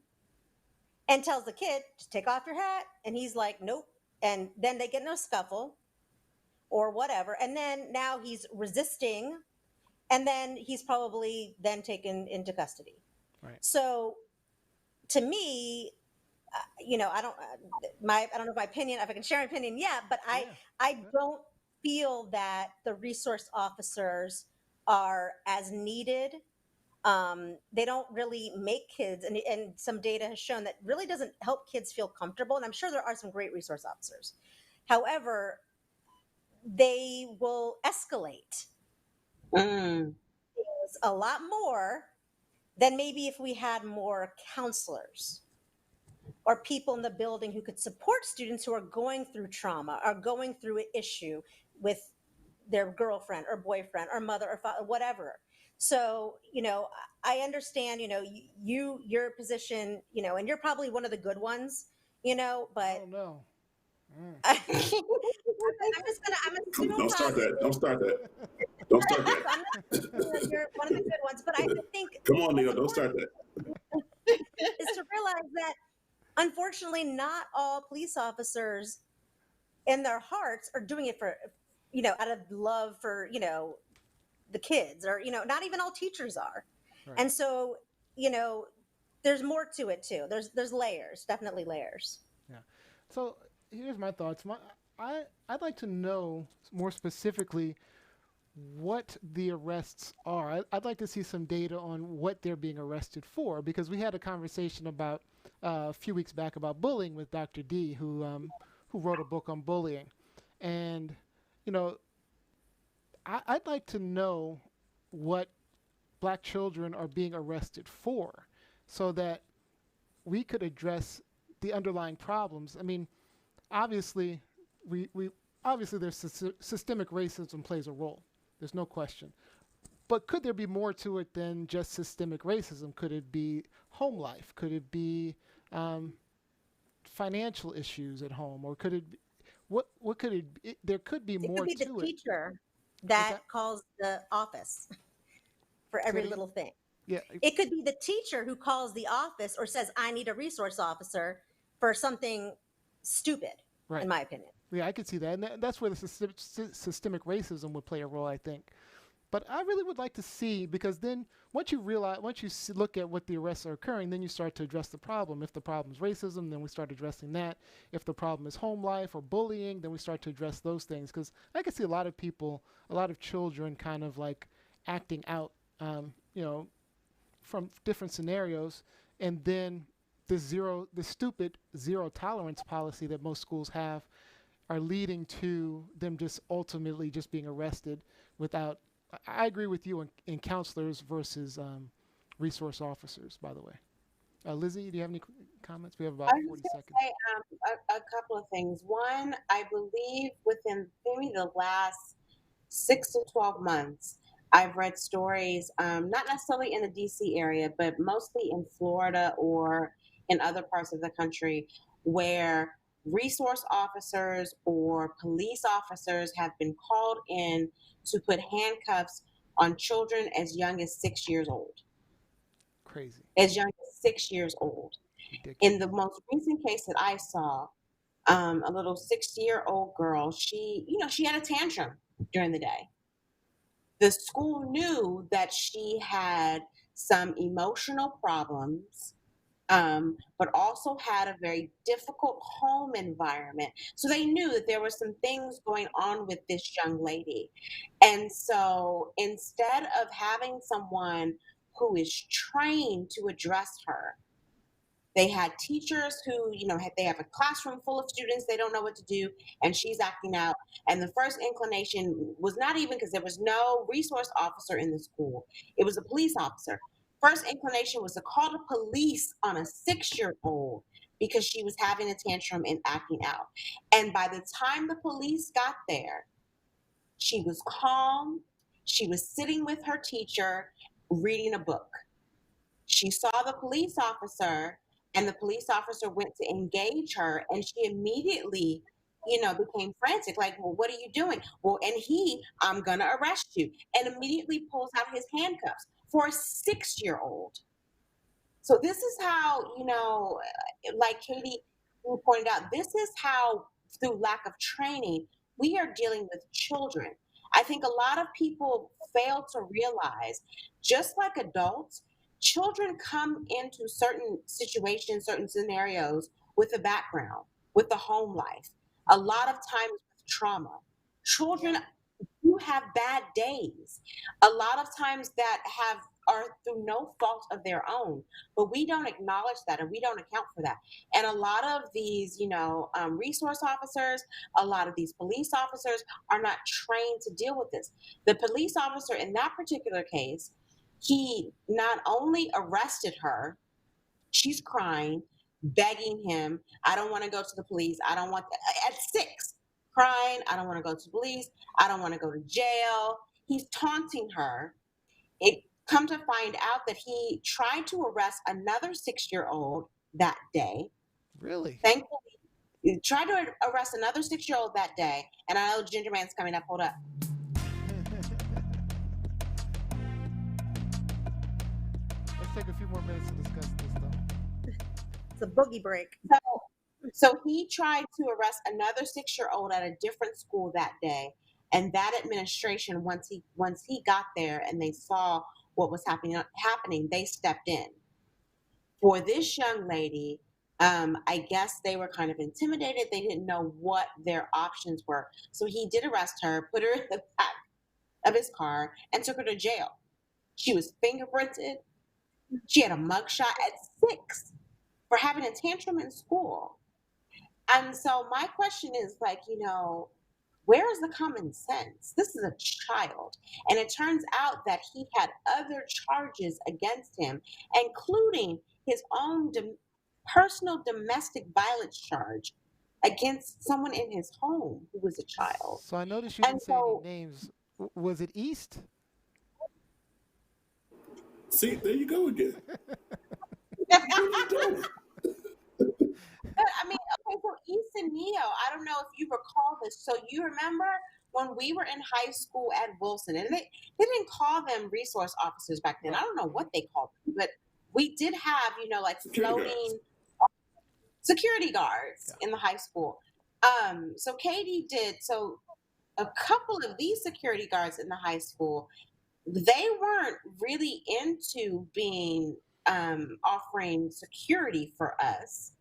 and tells the kid to take off your hat, and he's like, nope. And then they get in a scuffle or whatever. And then now he's resisting. And then he's probably then taken into custody. Right. So to me, I don't I don't know my opinion, if I can share my opinion yet, but I Yeah. I don't feel that the resource officers are as needed. They don't really make kids, and some data has shown that really doesn't help kids feel comfortable. And I'm sure there are some great resource officers. However, they will escalate Mm. things a lot more than maybe if we had more counselors or people in the building who could support students who are going through trauma or going through an issue with their girlfriend or boyfriend or mother or father, whatever. So, I understand, your position, and you're probably one of the good ones, I but don't know. Mm. I'm a pseudo Don't start positive. that. Don't start that. Don't start that. I'm not saying you're one of the good ones, but I think Come on, what's Neil. Don't important start that. is to realize that unfortunately not all police officers in their hearts are doing it for, out of love for, the kids, or, not even all teachers are. Right. And so, you know, there's more to it too. There's layers, definitely layers. Yeah. So here's my thoughts. I'd like to know more specifically what the arrests are. I'd like to see some data on what they're being arrested for, because we had a conversation about a few weeks back about bullying with Dr. D, who wrote a book on bullying, and you know I'd like to know what black children are being arrested for, so that we could address the underlying problems. I mean, obviously, we obviously there's systemic racism plays a role. There's no question. But could there be more to it than just systemic racism? Could it be home life? Could it be um, financial issues at home, or could it? Be, what could it, there could be It could more be the to it. teacher What's that that? calls the office for Say every it again? little thing. Yeah, It could be the teacher who calls the office or says, I need a resource officer for something stupid, in right. my opinion. Yeah, I could see that, and that's where the systemic racism would play a role, I think. But I really would like to see, because then once you realize, once you look at what the arrests are occurring, then you start to address the problem. If the problem is racism, then we start addressing that. If the problem is home life or bullying, then we start to address those things. Because I can see a lot of people, a lot of children, kind of like acting out, you know, from different scenarios, and then the stupid zero tolerance policy that most schools have are leading to them just ultimately just being arrested without. I agree with you in counselors versus resource officers, by the way. Lizzie, do you have any comments? We have about I was 40 going to seconds. say a couple of things. One, I believe within maybe the last 6 to 12 months, I've read stories, not necessarily in the DC area, but mostly in Florida or in other parts of the country, where resource officers or police officers have been called in to put handcuffs on children as young as 6 years old. Crazy. As young as 6 years old. In Ridiculous. the most recent case that I saw, a little 6-year-old girl, she had a tantrum during the day. The school knew that she had some emotional problems, but also had a very difficult home environment. So they knew that there were some things going on with this young lady. And so instead of having someone who is trained to address her, they had teachers who, they have a classroom full of students, they don't know what to do, and she's acting out. And the first inclination was not even, because there was no resource officer in the school, it was a police officer. First inclination was to call the police on a 6-year-old because she was having a tantrum and acting out. And by the time the police got there, she was calm. She was sitting with her teacher reading a book. She saw the police officer, and the police officer went to engage her, and she immediately, became frantic, like, well, what are you doing? Well, and I'm gonna arrest you, and immediately pulls out his handcuffs for a 6-year-old. So this is how, like Katie pointed out, this is how, through lack of training, we are dealing with children. I think a lot of people fail to realize, just like adults, children come into certain situations, certain scenarios with a background, with a home life, a lot of times with trauma. Children do have bad days, a lot of times that are through no fault of their own, but we don't acknowledge that and we don't account for that. And a lot of these, resource officers, a lot of these police officers are not trained to deal with this. The police officer in that particular case, he not only arrested her, she's crying, begging him, I don't want to go to the police. I don't want, at 6, crying, I don't want to go to the police. I don't want to go to jail. He's taunting her. It come to find out that he tried to arrest another 6-year-old that day. Really? Thankfully, he tried to arrest another 6-year-old that day. And I know Ginger Man's coming up. Hold up. Let's take a few more minutes to discuss this, though. It's a boogie break. So he tried to arrest another 6-year-old at a different school that day. And that administration, once he got there and they saw what was happening, they stepped in. For this young lady, I guess they were kind of intimidated. They didn't know what their options were. So he did arrest her, put her in the back of his car, and took her to jail. She was fingerprinted. She had a mugshot at 6 for having a tantrum in school. And so my question is, like, where is the common sense? This is a child. And it turns out that he had other charges against him, including his own personal domestic violence charge against someone in his home who was a child. So I noticed you didn't say any names. Was it East? See, there you go again. But I mean, okay, so East and Neo, I don't know if you recall this. So you remember when we were in high school at Wilson, and they didn't call them resource officers back then. I don't know what they called them, but we did have, like Security guards. floating security guards Yeah. in the high school. So Katie did, so a couple of these security guards in the high school, they weren't really into being offering security for us.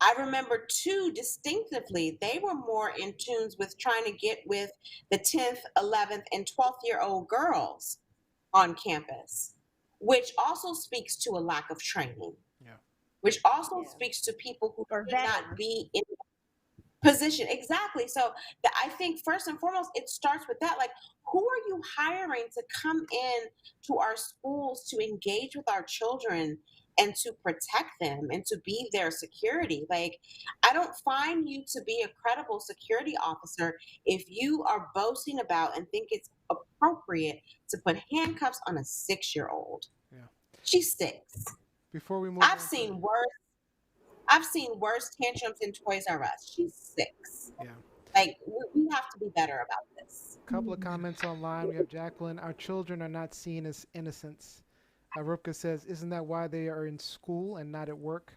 I remember two distinctively, they were more in tunes with trying to get with the 10th, 11th, and 12th-year-old girls on campus, which also speaks to a lack of training, which also speaks to people who did not be in position. Exactly. So I think first and foremost, it starts with that. Like, who are you hiring to come in to our schools to engage with our children and to protect them and to be their security? Like, I don't find you to be a credible security officer if you are boasting about and think it's appropriate to put handcuffs on a 6-year-old. Yeah. She's 6. Before we move I've seen worse tantrums in Toys R Us. She's 6. Yeah. Like, we have to be better about this. A couple of comments online. We have Jacqueline. Our children are not seen as innocents. Rupka says, isn't that why they are in school and not at work?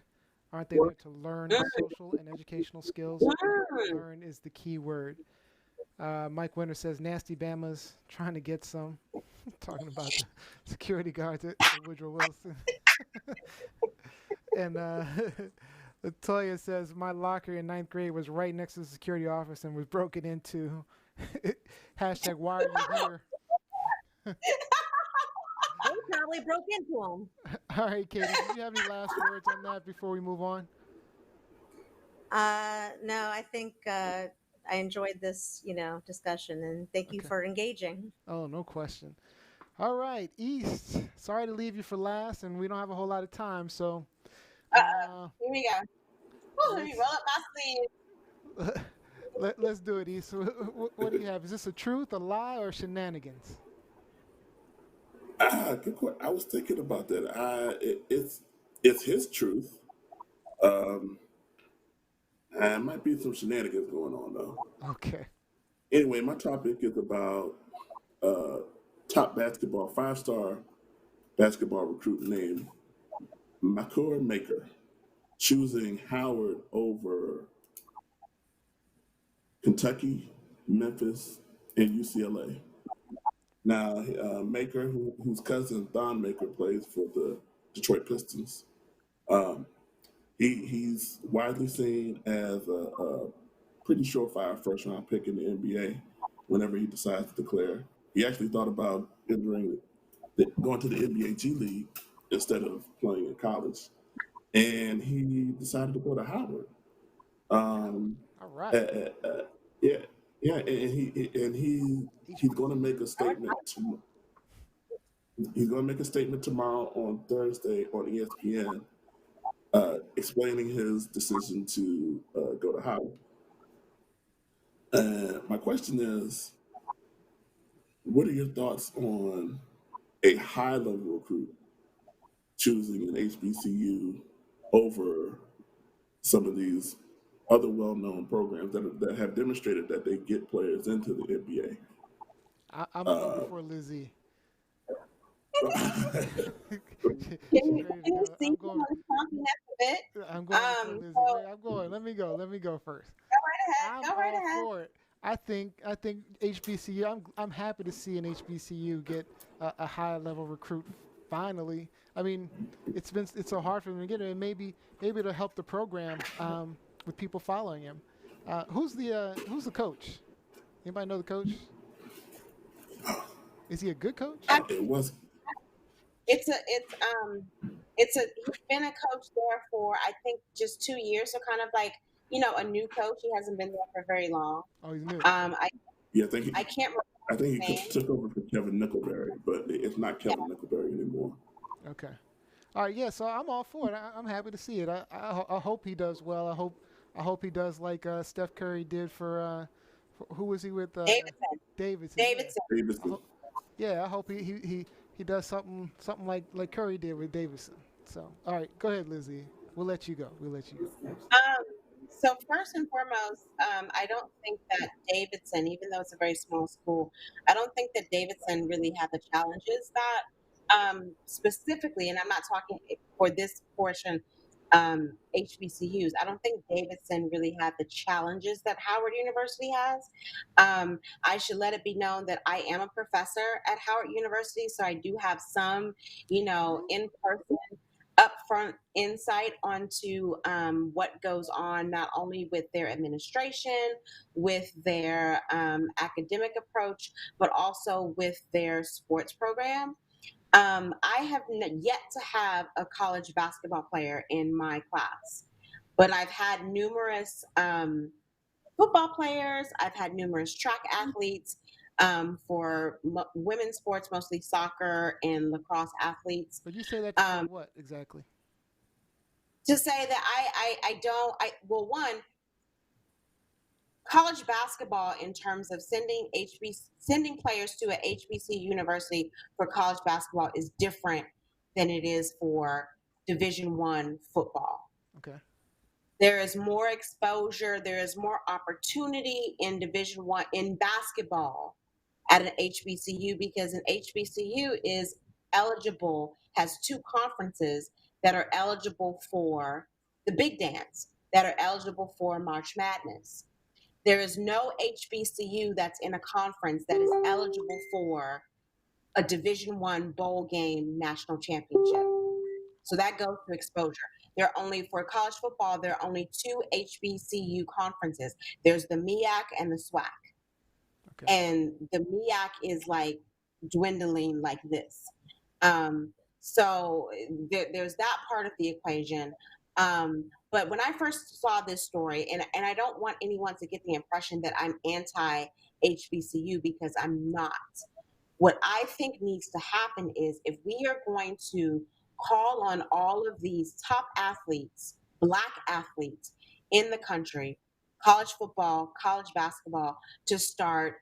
Aren't they there to learn social and educational skills? Learn is the key word. Mike Winter says, nasty Bama's trying to get some. Talking about the security guards at Woodrow Wilson. And Latoya says, my locker in 9th grade was right next to the security office and was broken into. Hashtag, why are you here? They probably broke into them. All right, Katie, do you have any last words on that before we move on? No, I think I enjoyed this, discussion, and thank you for engaging. Oh, no question. All right, East. Sorry to leave you for last, and we don't have a whole lot of time, so. Here we go. Oh, let me roll up my sleeve. Let's do it, East. What do you have? Is this a truth, a lie, or shenanigans? Good question. I was thinking about that. It's his truth. There might be some shenanigans going on though. Okay. Anyway, my topic is about top basketball, 5-star basketball recruit named Makur Maker, choosing Howard over Kentucky, Memphis, and UCLA. Now, Maker, whose cousin Don Maker plays for the Detroit Pistons, he's widely seen as a pretty surefire first-round pick in the NBA whenever he decides to declare. He actually thought about going to the NBA G League instead of playing in college, and he decided to go to Howard. All right. Yeah, and he's going to make a statement. He's going to make a statement tomorrow on Thursday on ESPN, explaining his decision to go to Howard. My question is, what are your thoughts on a high-level recruit choosing an HBCU over some of these other well-known programs that have demonstrated that they get players into the NBA? I'm going to go before Lizzie. I'm going. Let me go first. Go right ahead. For it. I think HBCU. I'm happy to see an HBCU get a high level recruit finally. I mean, it's so hard for them to get it, and maybe it'll help the program with people following him. Who's the coach? Anybody know the coach? Is he a good coach? He's been a coach there for, I think, just 2 years. So kind of like, a new coach. He hasn't been there for very long. Oh, he's new. I think I can't remember. I think he took over for Kevin Nickelberry, but it's not Kevin Nickelberry anymore. Okay. All right. Yeah. So I'm all for it. I'm happy to see it. I hope he does well. I hope he does like Steph Curry did for who was he with? Davidson. Davidson. Davidson. Yeah. I hope he he does something like Curry did with Davidson. So, all right, go ahead, Lizzie. We'll let you go. We'll let you go. So first and foremost, I don't think that Davidson, even though it's a very small school, I don't think that Davidson really had the challenges that specifically, and I'm not talking for this portion, HBCUs. I don't think Davidson really had the challenges that Howard University has. I should let it be known that I am a professor at Howard University, so I do have some, in person upfront insight onto what goes on not only with their administration, with their academic approach, but also with their sports program. I have yet to have a college basketball player in my class, but I've had numerous football players, I've had numerous track athletes. For women's sports, mostly soccer and lacrosse athletes. But you say that to say what exactly? To say that I don't, well, one, college basketball in terms of sending players to a HBC university for college basketball is different than it is for Division I football. Okay. There is more exposure, there is more opportunity in Division I in basketball at an HBCU, because an HBCU is eligible, has two conferences that are eligible for the big dance, that are eligible for March Madness. There is no HBCU that's in a conference that is eligible for a Division I bowl game national championship. So that goes to exposure. There are only, for college football, there are only two HBCU conferences. There's the MEAC and the SWAC. Okay. And the MEAC is like dwindling like this. So there's that part of the equation. But when I first saw this story, and I don't want anyone to get the impression that I'm anti-HBCU, because I'm not. What I think needs to happen is, if we are going to call on all of these top athletes, Black athletes in the country, college football, college basketball, to start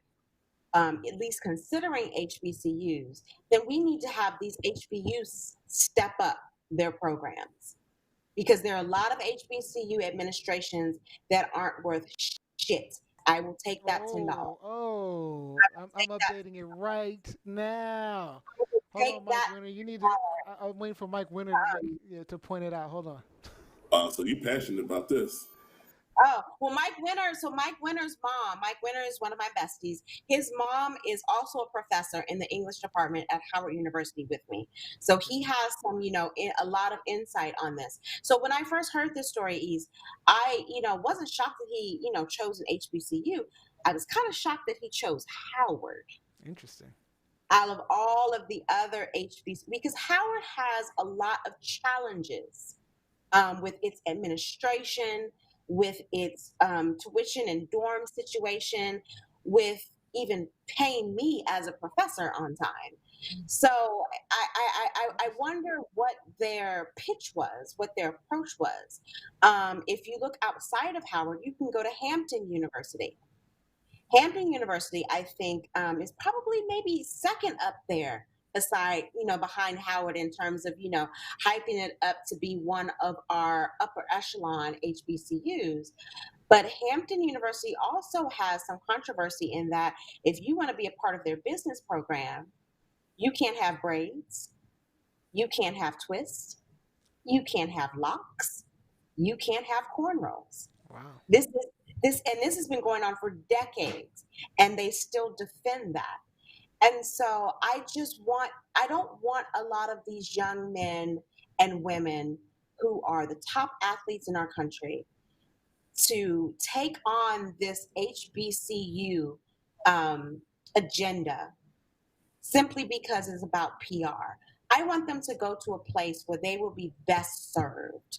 at least considering HBCUs, then we need to have these HBCUs step up their programs, because there are a lot of HBCU administrations that aren't worth shit. I will take that $10. I'm updating it right now. Hold on, Mike Winter. You need to. I'm waiting for Mike Winter to point it out. Hold on. So you passionate about this? Oh, well, Mike Winter. So Mike Winter's mom, Mike Winter is one of my besties. His mom is also a professor in the English department at Howard University with me. So he has some, a lot of insight on this. So when I first heard this story, I, wasn't shocked that he, chose an HBCU. I was kind of shocked that he chose Howard. Interesting. Out of all of the other HBCUs, because Howard has a lot of challenges with its administration, with its tuition and dorm situation, with even paying me as a professor on time. So I wonder what their pitch was, what their approach was. If you look outside of Howard, you can go to Hampton University. Hampton University, I think, is probably maybe second up there behind Howard, in terms of, hyping it up to be one of our upper echelon HBCUs. But Hampton University also has some controversy in that if you want to be a part of their business program, you can't have braids, you can't have twists, you can't have locks, you can't have cornrows. Wow. This has been going on for decades, and they still defend that. And so I don't want a lot of these young men and women who are the top athletes in our country to take on this HBCU agenda simply because it's about PR. I want them to go to a place where they will be best served.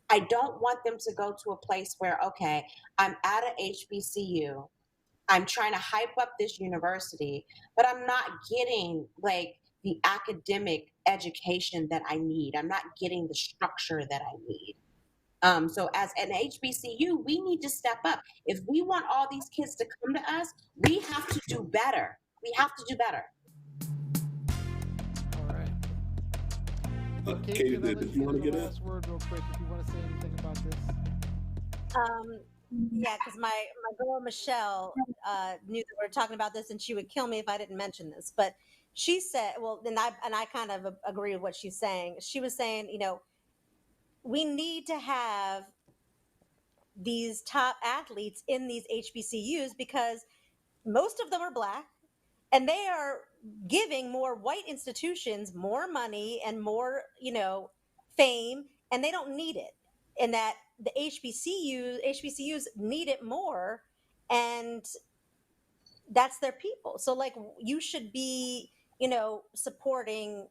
I don't want them to go to a place where, okay, I'm at an HBCU, I'm trying to hype up this university, but I'm not getting like the academic education that I need. I'm not getting the structure that I need. So as an HBCU, we need to step up. If we want all these kids to come to us, we have to do better. We have to do better. And Katie, Katie, can I did let did you you get want the to get in? last word real quick if you want to say anything about this? Um, yeah, because my girl Michelle knew that we were talking about this, and she would kill me if I didn't mention this. But she said, well, and I kind of agree with what she's saying. She was saying, we need to have these top athletes in these HBCUs because most of them are black, and they are giving more white institutions more money and more, fame, and they don't need it. And that the HBCUs need it more, and that's their people. So like you should be, supporting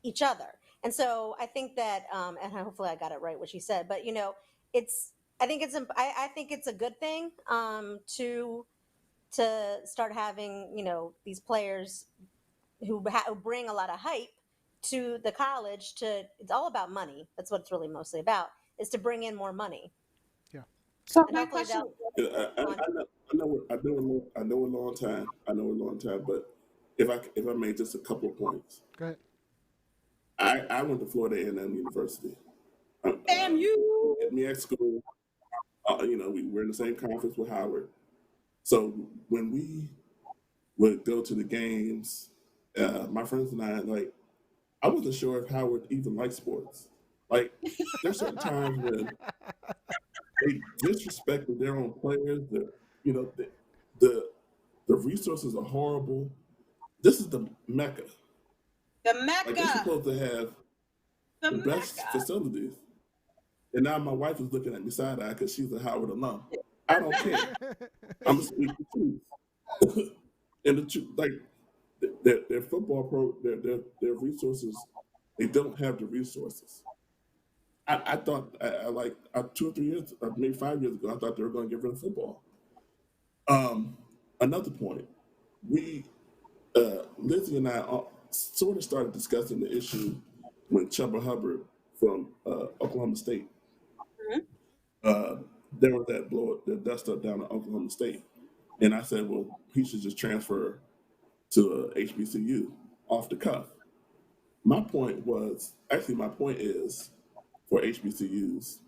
each other. And so I think that, and hopefully I got it right what she said, but it's I think it's a good thing to start having these players who bring a lot of hype to the college. It's all about money. That's what it's really mostly about, is to bring in more money. Yeah. So And my hopefully question, Yeah, I know a long time. I know a long time, but if I made just a couple of points, Go ahead. I went to Florida A&M University. damn you. At MEAC school, we're in the same conference with Howard. So when we would go to the games, my friends and I wasn't sure if Howard even liked sports. Like, there's certain times when they disrespected their own players. The the resources are horrible. This is the Mecca. The Like, they're Mecca. supposed to have The the best Mecca. facilities. And now my wife is looking at me side eye because she's a Howard alum. I don't care. I'm gonna speak the truth. And the truth, like their football their resources, they don't have the resources. I thought like 2 or 3 years, maybe 5 years ago, I thought they were going to get rid of football. Another point, we Lizzie and I sort of started discussing the issue when Chuba Hubbard from Oklahoma State. Mhm. There was that the dust up down at Oklahoma State, and I said, well, he should just transfer to HBCU off the cuff. My point is for HBCUs,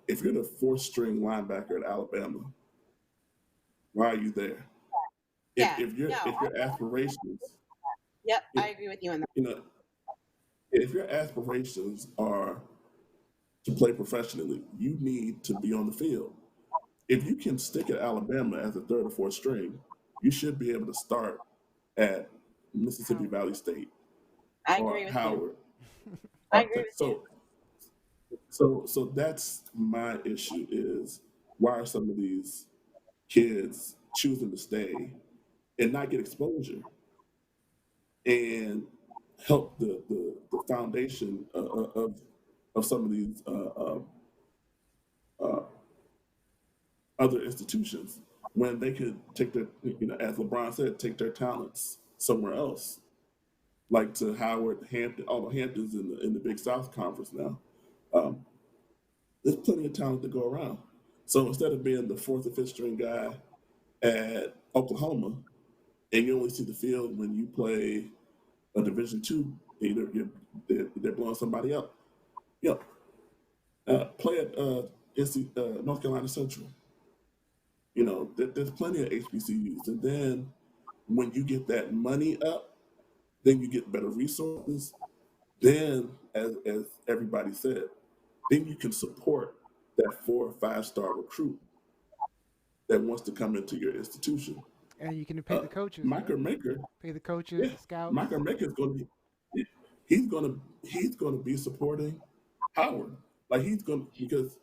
if you're the fourth string linebacker at Alabama, why are you there? Yeah. If No. your aspirations, Yep. I agree with you on that. you know, if your aspirations are to play professionally, you need to be on the field. If you can stick at Alabama as a third or fourth string, you should be able to start at Mississippi Valley State I or agree with you. Howard. I agree with you. So that's my issue is why are some of these kids choosing to stay and not get exposure and help the foundation of some of these uh, other institutions when they could take their, as LeBron said, take their talents somewhere else, like to Howard, Hampton, although Hampton's in the Big South Conference now. Um, there's plenty of talent to go around. So instead of being the fourth or fifth string guy at Oklahoma, and you only see the field when you play a Division II, they're blowing somebody up. Yeah, play at North Carolina Central. There's plenty of HBCUs, and then when you get that money up, then you get better resources. Then, as everybody said, then you can support that 4 or 5-star recruit that wants to come into your institution. And you can pay the coaches, Mike or Maker, pay the coaches, yeah, the scouts. Mike or Maker is going to be, he's going to be supporting Howard. Like he's going to, because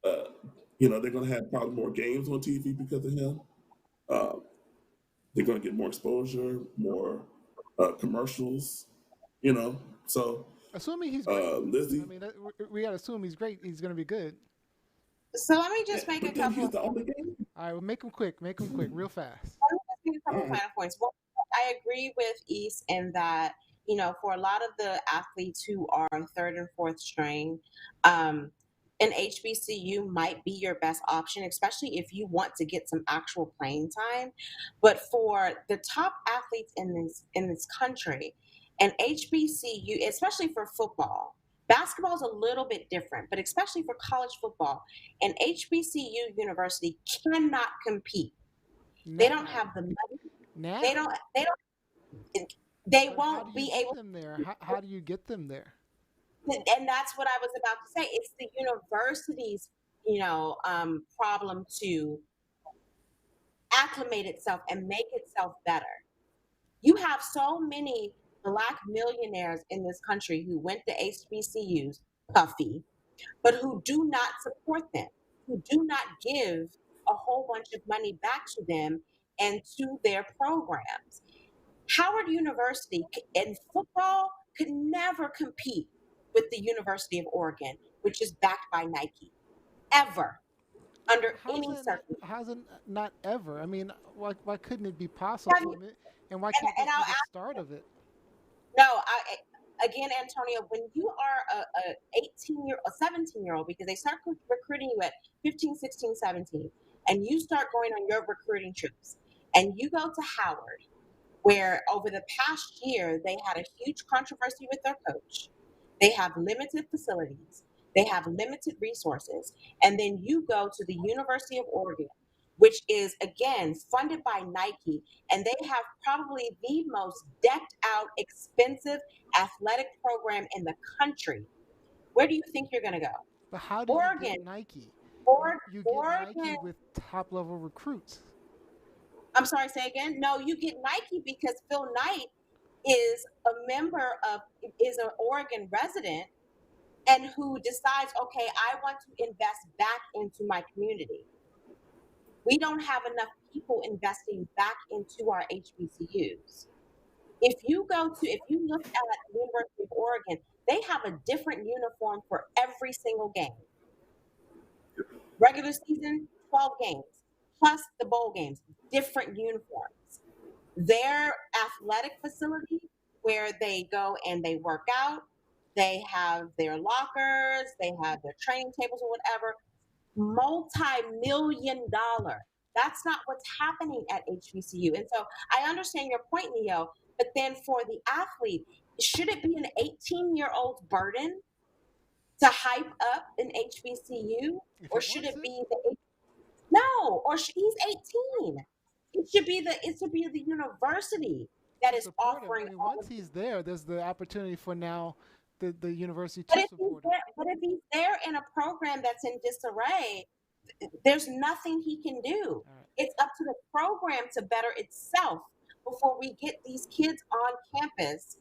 they're going to have probably more games on TV because of him. Uh, they're going to get more exposure, more commercials. So Assuming he's great. Lizzie. I mean, we got to assume he's great. He's going to be good. So let me just make a But then couple. he's the only game. All right, well, make him quick, real fast. Let me just make a couple final points. One, I agree with East in that, for a lot of the athletes who are third and fourth string, an HBCU might be your best option, especially if you want to get some actual playing time. But for the top athletes in this country, And HBCU, especially for football, basketball is a little bit different, but especially for college football, an HBCU university cannot compete. They don't have the money. Now. They don't. They don't. They But how do won't you be get able. them there? How do you get them there? And that's what I was about to say. It's the university's, problem to acclimate itself and make itself better. You have so many Black millionaires in this country who went to HBCUs, puffy, but who do not support them, who do not give a whole bunch of money back to them and to their programs. Howard University in football could never compete with the University of Oregon, which is backed by Nike, ever, under any circumstance. How's it not ever? I mean, why couldn't it be Have possible? you- And why can't and this be I'll the ask, start of it? no, again, Antonio, when you are a 18-year, a 17-year-old, because they start recruiting you at 15, 16, 17, and you start going on your recruiting trips, and you go to Howard, where over the past year they had a huge controversy with their coach. They have limited facilities, they have limited resources, and then you go to the University of Oregon, which is again funded by Nike, and they have probably the most decked out, expensive athletic program in the country. Where do you think you're going to go? But how do you Oregon. get Nike? You get Oregon. Nike with top level recruits. I'm sorry, say again. No, you get Nike because Phil Knight is is an Oregon resident and who decides, okay, I want to invest back into my community. We don't have enough people investing back into our HBCUs. If you look at the University of Oregon, they have a different uniform for every single game. Regular season, 12 games, plus the bowl games, different uniforms. Their athletic facility where they go and they work out, they have their lockers, they have their training tables or whatever, multi-million dollar. That's not what's happening at HBCU. And so I understand your point, Neo, but then for the athlete, should it be an 18-year-old's burden to hype up an HBCU? Or should it be no, or he's 18. It should be the university that is Support him. I offering mean, all once of he's there, there's the opportunity for now the university but to if he's support him. there, but if he's there in a program that's in disarray, there's nothing he can do. It's up to the program to better itself before we get these kids on campus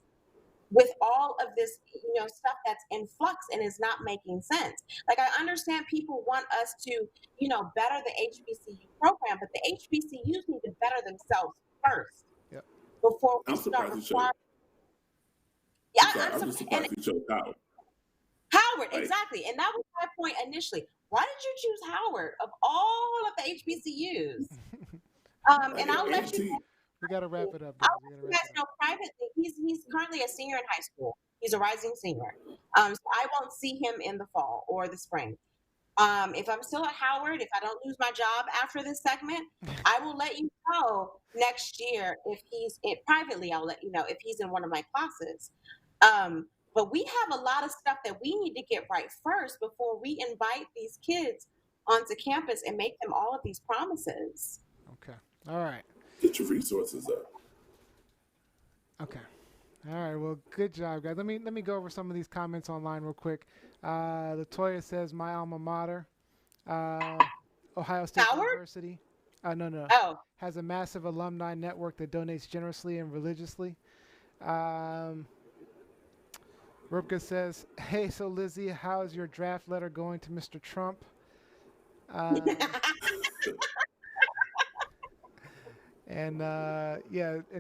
with all of this, stuff that's in flux and is not making sense. Like I understand people want us to, better the HBCU program, but the HBCUs need to better themselves first before we start requiring. Yeah, I'm just surprised you chose Howard. Howard, exactly, and that was my point initially. Why did you choose Howard of all of the HBCUs? And I'll let you. We got to wrap it up. I'll let you guys know privately. He's currently a senior in high school. He's a rising senior. So I won't see him in the fall or the spring. If I'm still at Howard, if I don't lose my job after this segment, I will let you know next year if privately. I'll let you know if he's in one of my classes. But we have a lot of stuff that we need to get right first before we invite these kids onto campus and make them all of these promises. Okay. All right. Get your resources up. Okay. All right. Well, good job, guys. Let me go over some of these comments online real quick. Latoya says my alma mater, Ohio State Howard? University. No. Oh. Has a massive alumni network that donates generously and religiously. Rupka says, "Hey, so Lizzie, how's your draft letter going to Mr. Trump?" And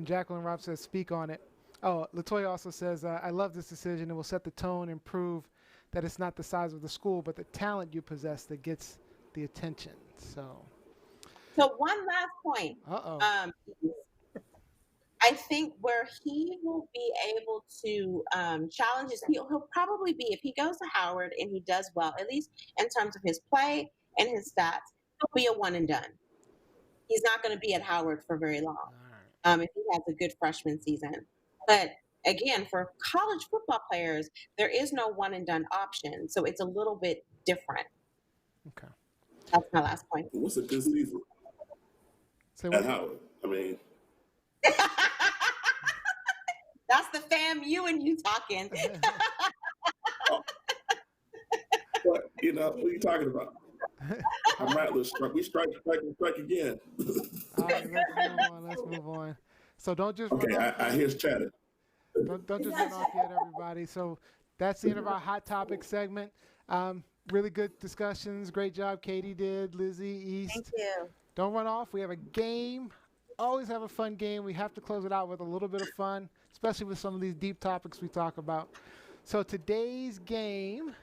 Jacqueline Robb says, "Speak on it." Oh, Latoya also says, "I love this decision. It will set the tone and prove that it's not the size of the school, but the talent you possess that gets the attention." So one last point. I think where he will be able to challenge is he'll probably be, if he goes to Howard and he does well, at least in terms of his play and his stats, he'll be a one and done. He's not going to be at Howard for very long if he has a good freshman season. But again, for college football players, there is no one and done option. So it's a little bit different. Okay. That's my last point. What's a good season Say at what? Howard? I mean, That's the fam, you and you talking. what are you talking about? I'm Rattlers. We strike again. All right, let's move on. So don't just Okay, run off. I hear chatter. Don't just run off yet, everybody. So that's the end of our hot topic segment. Really good discussions. Great job, Katie did, Lizzie, East. Thank you. Don't run off. We have a game. Always have a fun game. We have to close it out with a little bit of fun, especially with some of these deep topics we talk about. So today's game.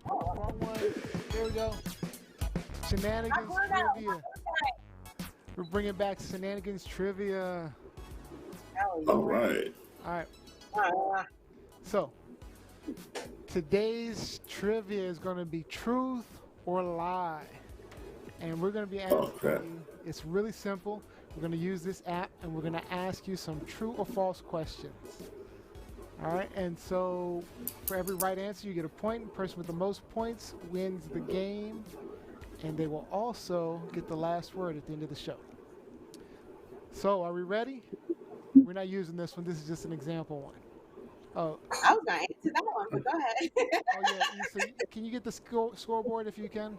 Wrong one. There we go. Shenanigans Trivia. We're bringing back Shenanigans Trivia. All right. All right. So today's trivia is going to be truth or lie. And we're going to be asking you, it's really simple. We're going to use this app and we're going to ask you some true or false questions. All right. And so for every right answer, you get a point. The person with the most points wins the game. And they will also get the last word at the end of the show. So are we ready? We're not using this one. This is just an example one. Oh, I was going to answer that one, but go ahead. oh yeah. So can you get the scoreboard if you can?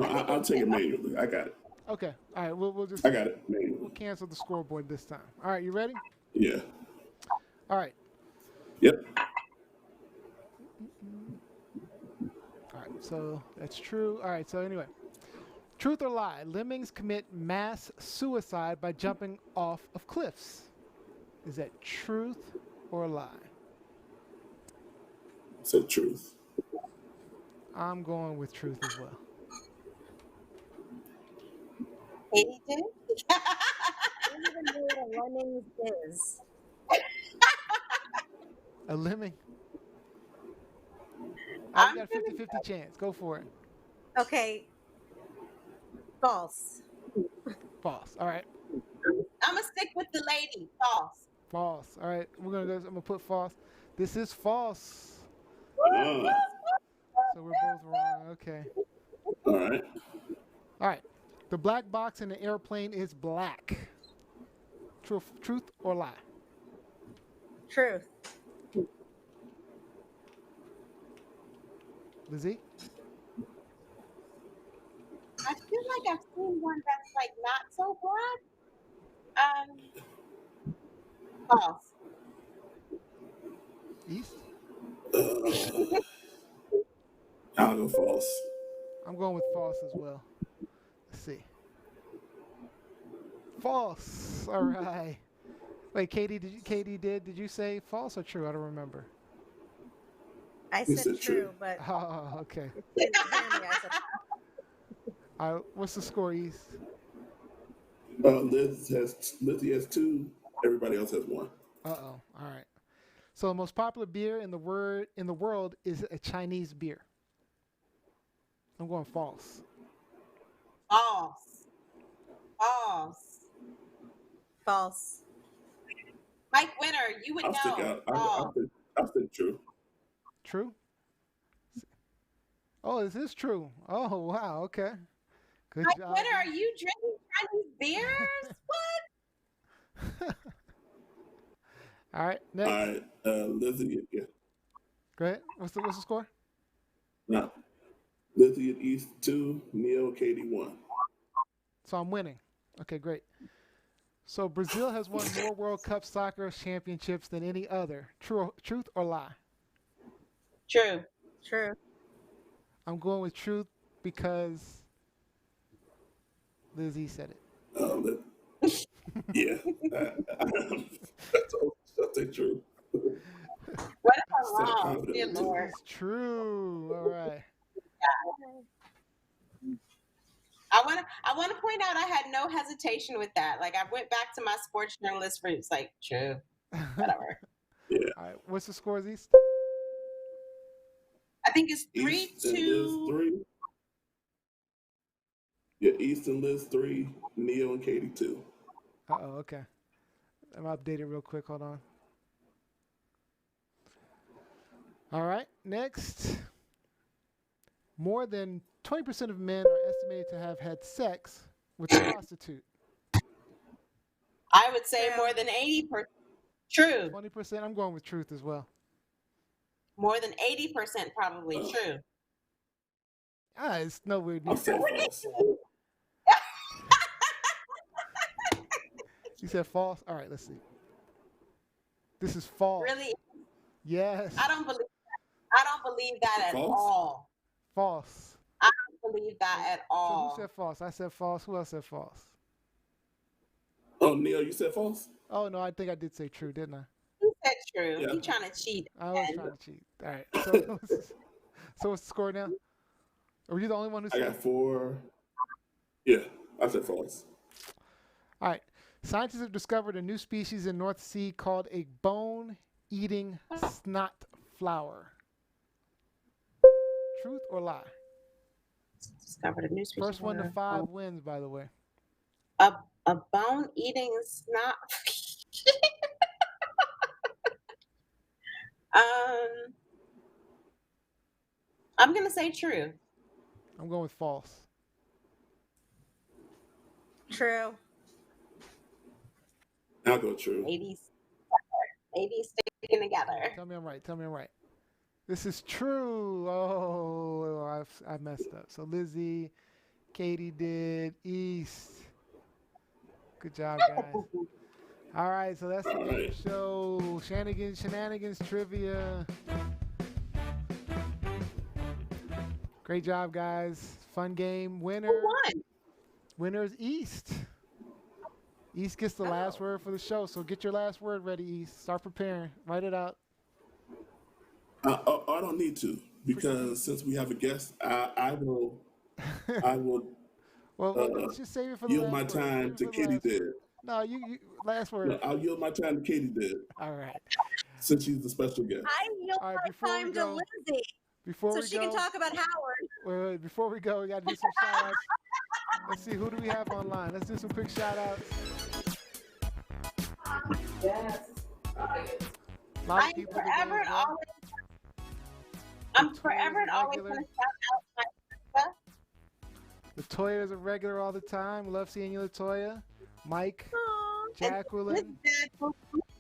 I'll take it manually. I got it. Okay. All right. We'll just. I got it manually. We'll cancel the scoreboard this time. All right. You ready? Yeah. All right. Yep. All right. So that's true. All right. So anyway, truth or lie? Lemmings commit mass suicide by jumping off of cliffs. Is that truth or lie? It's the truth. I'm going with truth as well. Katie did? I don't even know what a lemming is. A lemming? I'm I've got a 50-50 chance. Go for it. Okay. False. False. All right. I'm going to stick with the lady. False. False. All right. I'm gonna put false. This is false. Ah. So we're both wrong. Okay. All right. All right. The black box in the airplane is black. Truth or lie? Truth. Lizzie? I feel like I've seen one that's like not so black. False. East? I'll go false. I'm going with false as well. Let's see. False. All right. Wait, Katie, did you say false or true? I don't remember. I said true, but Oh, okay. I said What's the score, East? Lizzie has 2. Everybody else has 1. Uh-oh. All right. So the most popular beer in the world is a Chinese beer. I'm going false. False. False. false. Mike Winter, you would I'll know. stick out. False. I'll stick true. True? Oh, this is true. Oh, wow. Okay. Good Mike job. Winter, are you drinking Chinese beers? What? All right. Next. All right, Lizzie. Yeah. Go ahead. What's the score? No. Lizzie at East 2, Neil, Katie 1. So I'm winning. Okay, great. So Brazil has won more World Cup soccer championships than any other. Truth or lie? True. True. I'm going with truth because Lizzie said it. Yeah. I'll say true. What if I'm wrong? Dear Lord. It's true. All right. I want to point out I had no hesitation with that. Like I went back to my sports journalist roots. Like true. Whatever. Yeah. All right. What's the scores, East? I think it's 3-2. East and Liz 3. Yeah, East and Liz 3, Neil and Katie 2. Uh-oh, okay. I'm updating real quick. Hold on. All right, next. More than 20% of men are estimated to have had sex with a prostitute. I would say more than 80%. True. 20%. I'm going with truth as well. More than 80% probably true. It's nowhere near. I'll say false. You said false? All right, let's see. This is false. Really? Yes. I don't believe that at all. False. I don't believe that at all. So who said false? I said false. Who else said false? Oh, Neil, you said false? Oh, no, I think I did say true, didn't I? You said true. Yeah. You trying to cheat. I was trying to cheat. All right. So, so what's the score now? Are you the only one who said? I got 4. Yeah, I said false. All right. Scientists have discovered a new species in North Sea called a bone-eating snot flower. Truth or lie? Discovered a new species. First one to 5 wins, by the way. A bone-eating snot. I'm gonna say true. I'm going with false. True. I'll go true. Maybe sticking together. Tell me I'm right. Tell me I'm right. This is true. Oh, I messed up. So Lizzie, Katie did, East. Good job, guys. All right, so that's the game show. Shenanigans, trivia. Great job, guys. Fun game. Winner. Who won? Winner is East. East gets the last word for the show, so get your last word ready, East. Start preparing. Write it out. I don't need to, because since we have a guest, I will. Well, let's just save it for the yield last my word. time to Katie Did. No, you last word. No, I'll yield my time to Katie Did. All right. Since she's the special guest. I yield my time to Lizzie. So she can talk about Howard. Wait, before we go, we got to do some shout outs. Let's see, who do we have online? Let's do some quick shout outs. Yes. I'm forever and always going to shout out my sister. Latoya is a regular all the time. Love seeing you, Latoya. Mike, Jacqueline,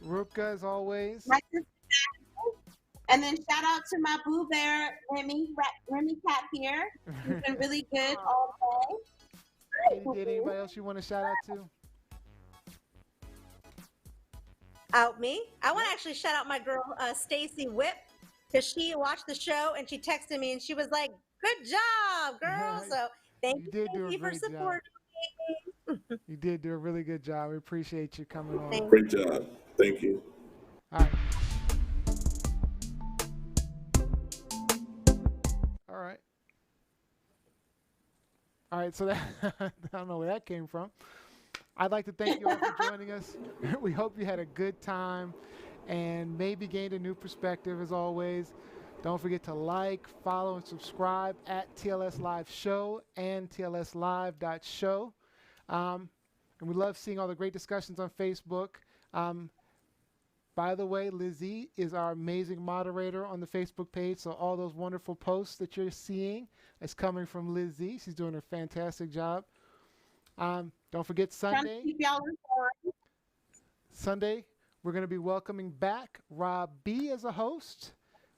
Rupka as always. My sister, and then shout out to my boo bear, Remy Cat here. He's been really good all day. Did anybody else you want to shout out to? Out me? I want to actually shout out my girl, Stacy Whip, because she watched the show and she texted me and she was like, "Good job, girl." So thank you for supporting me. You did do a really good job. We appreciate you coming on. Great job. Thank you. All right. All right, so that, I don't know where that came from. I'd like to thank you all for joining us. We hope you had a good time and maybe gained a new perspective as always. Don't forget to like, follow, and subscribe at TLS Live Show and tlslive.show. And we love seeing all the great discussions on Facebook. By the way, Lizzie is our amazing moderator on the Facebook page, so all those wonderful posts that you're seeing is coming from Lizzie. She's doing a fantastic job. Don't forget Sunday. Sunday, we're going to be welcoming back Rob B as a host.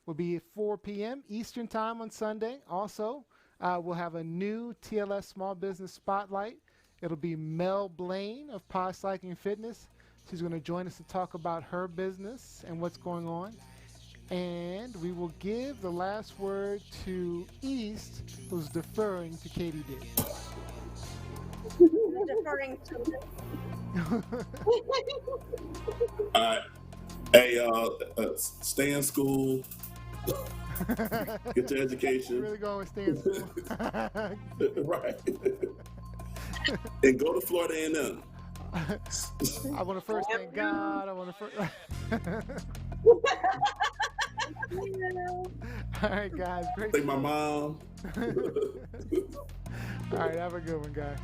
Will be at 4 p.m. Eastern Time on Sunday. Also, we'll have a new TLS Small Business Spotlight. It'll be Mel Blaine of Pod Cycling Fitness. She's going to join us to talk about her business and what's going on. And we will give the last word to East, who's deferring to Katie D. Deferring to Hey, stay in school. Get your education. You're really going with stay in school. Right. And go to Florida A&M. I want to first thank God. I want to first. All right, guys. Great. Thank my mom. All right, have a good one, guys.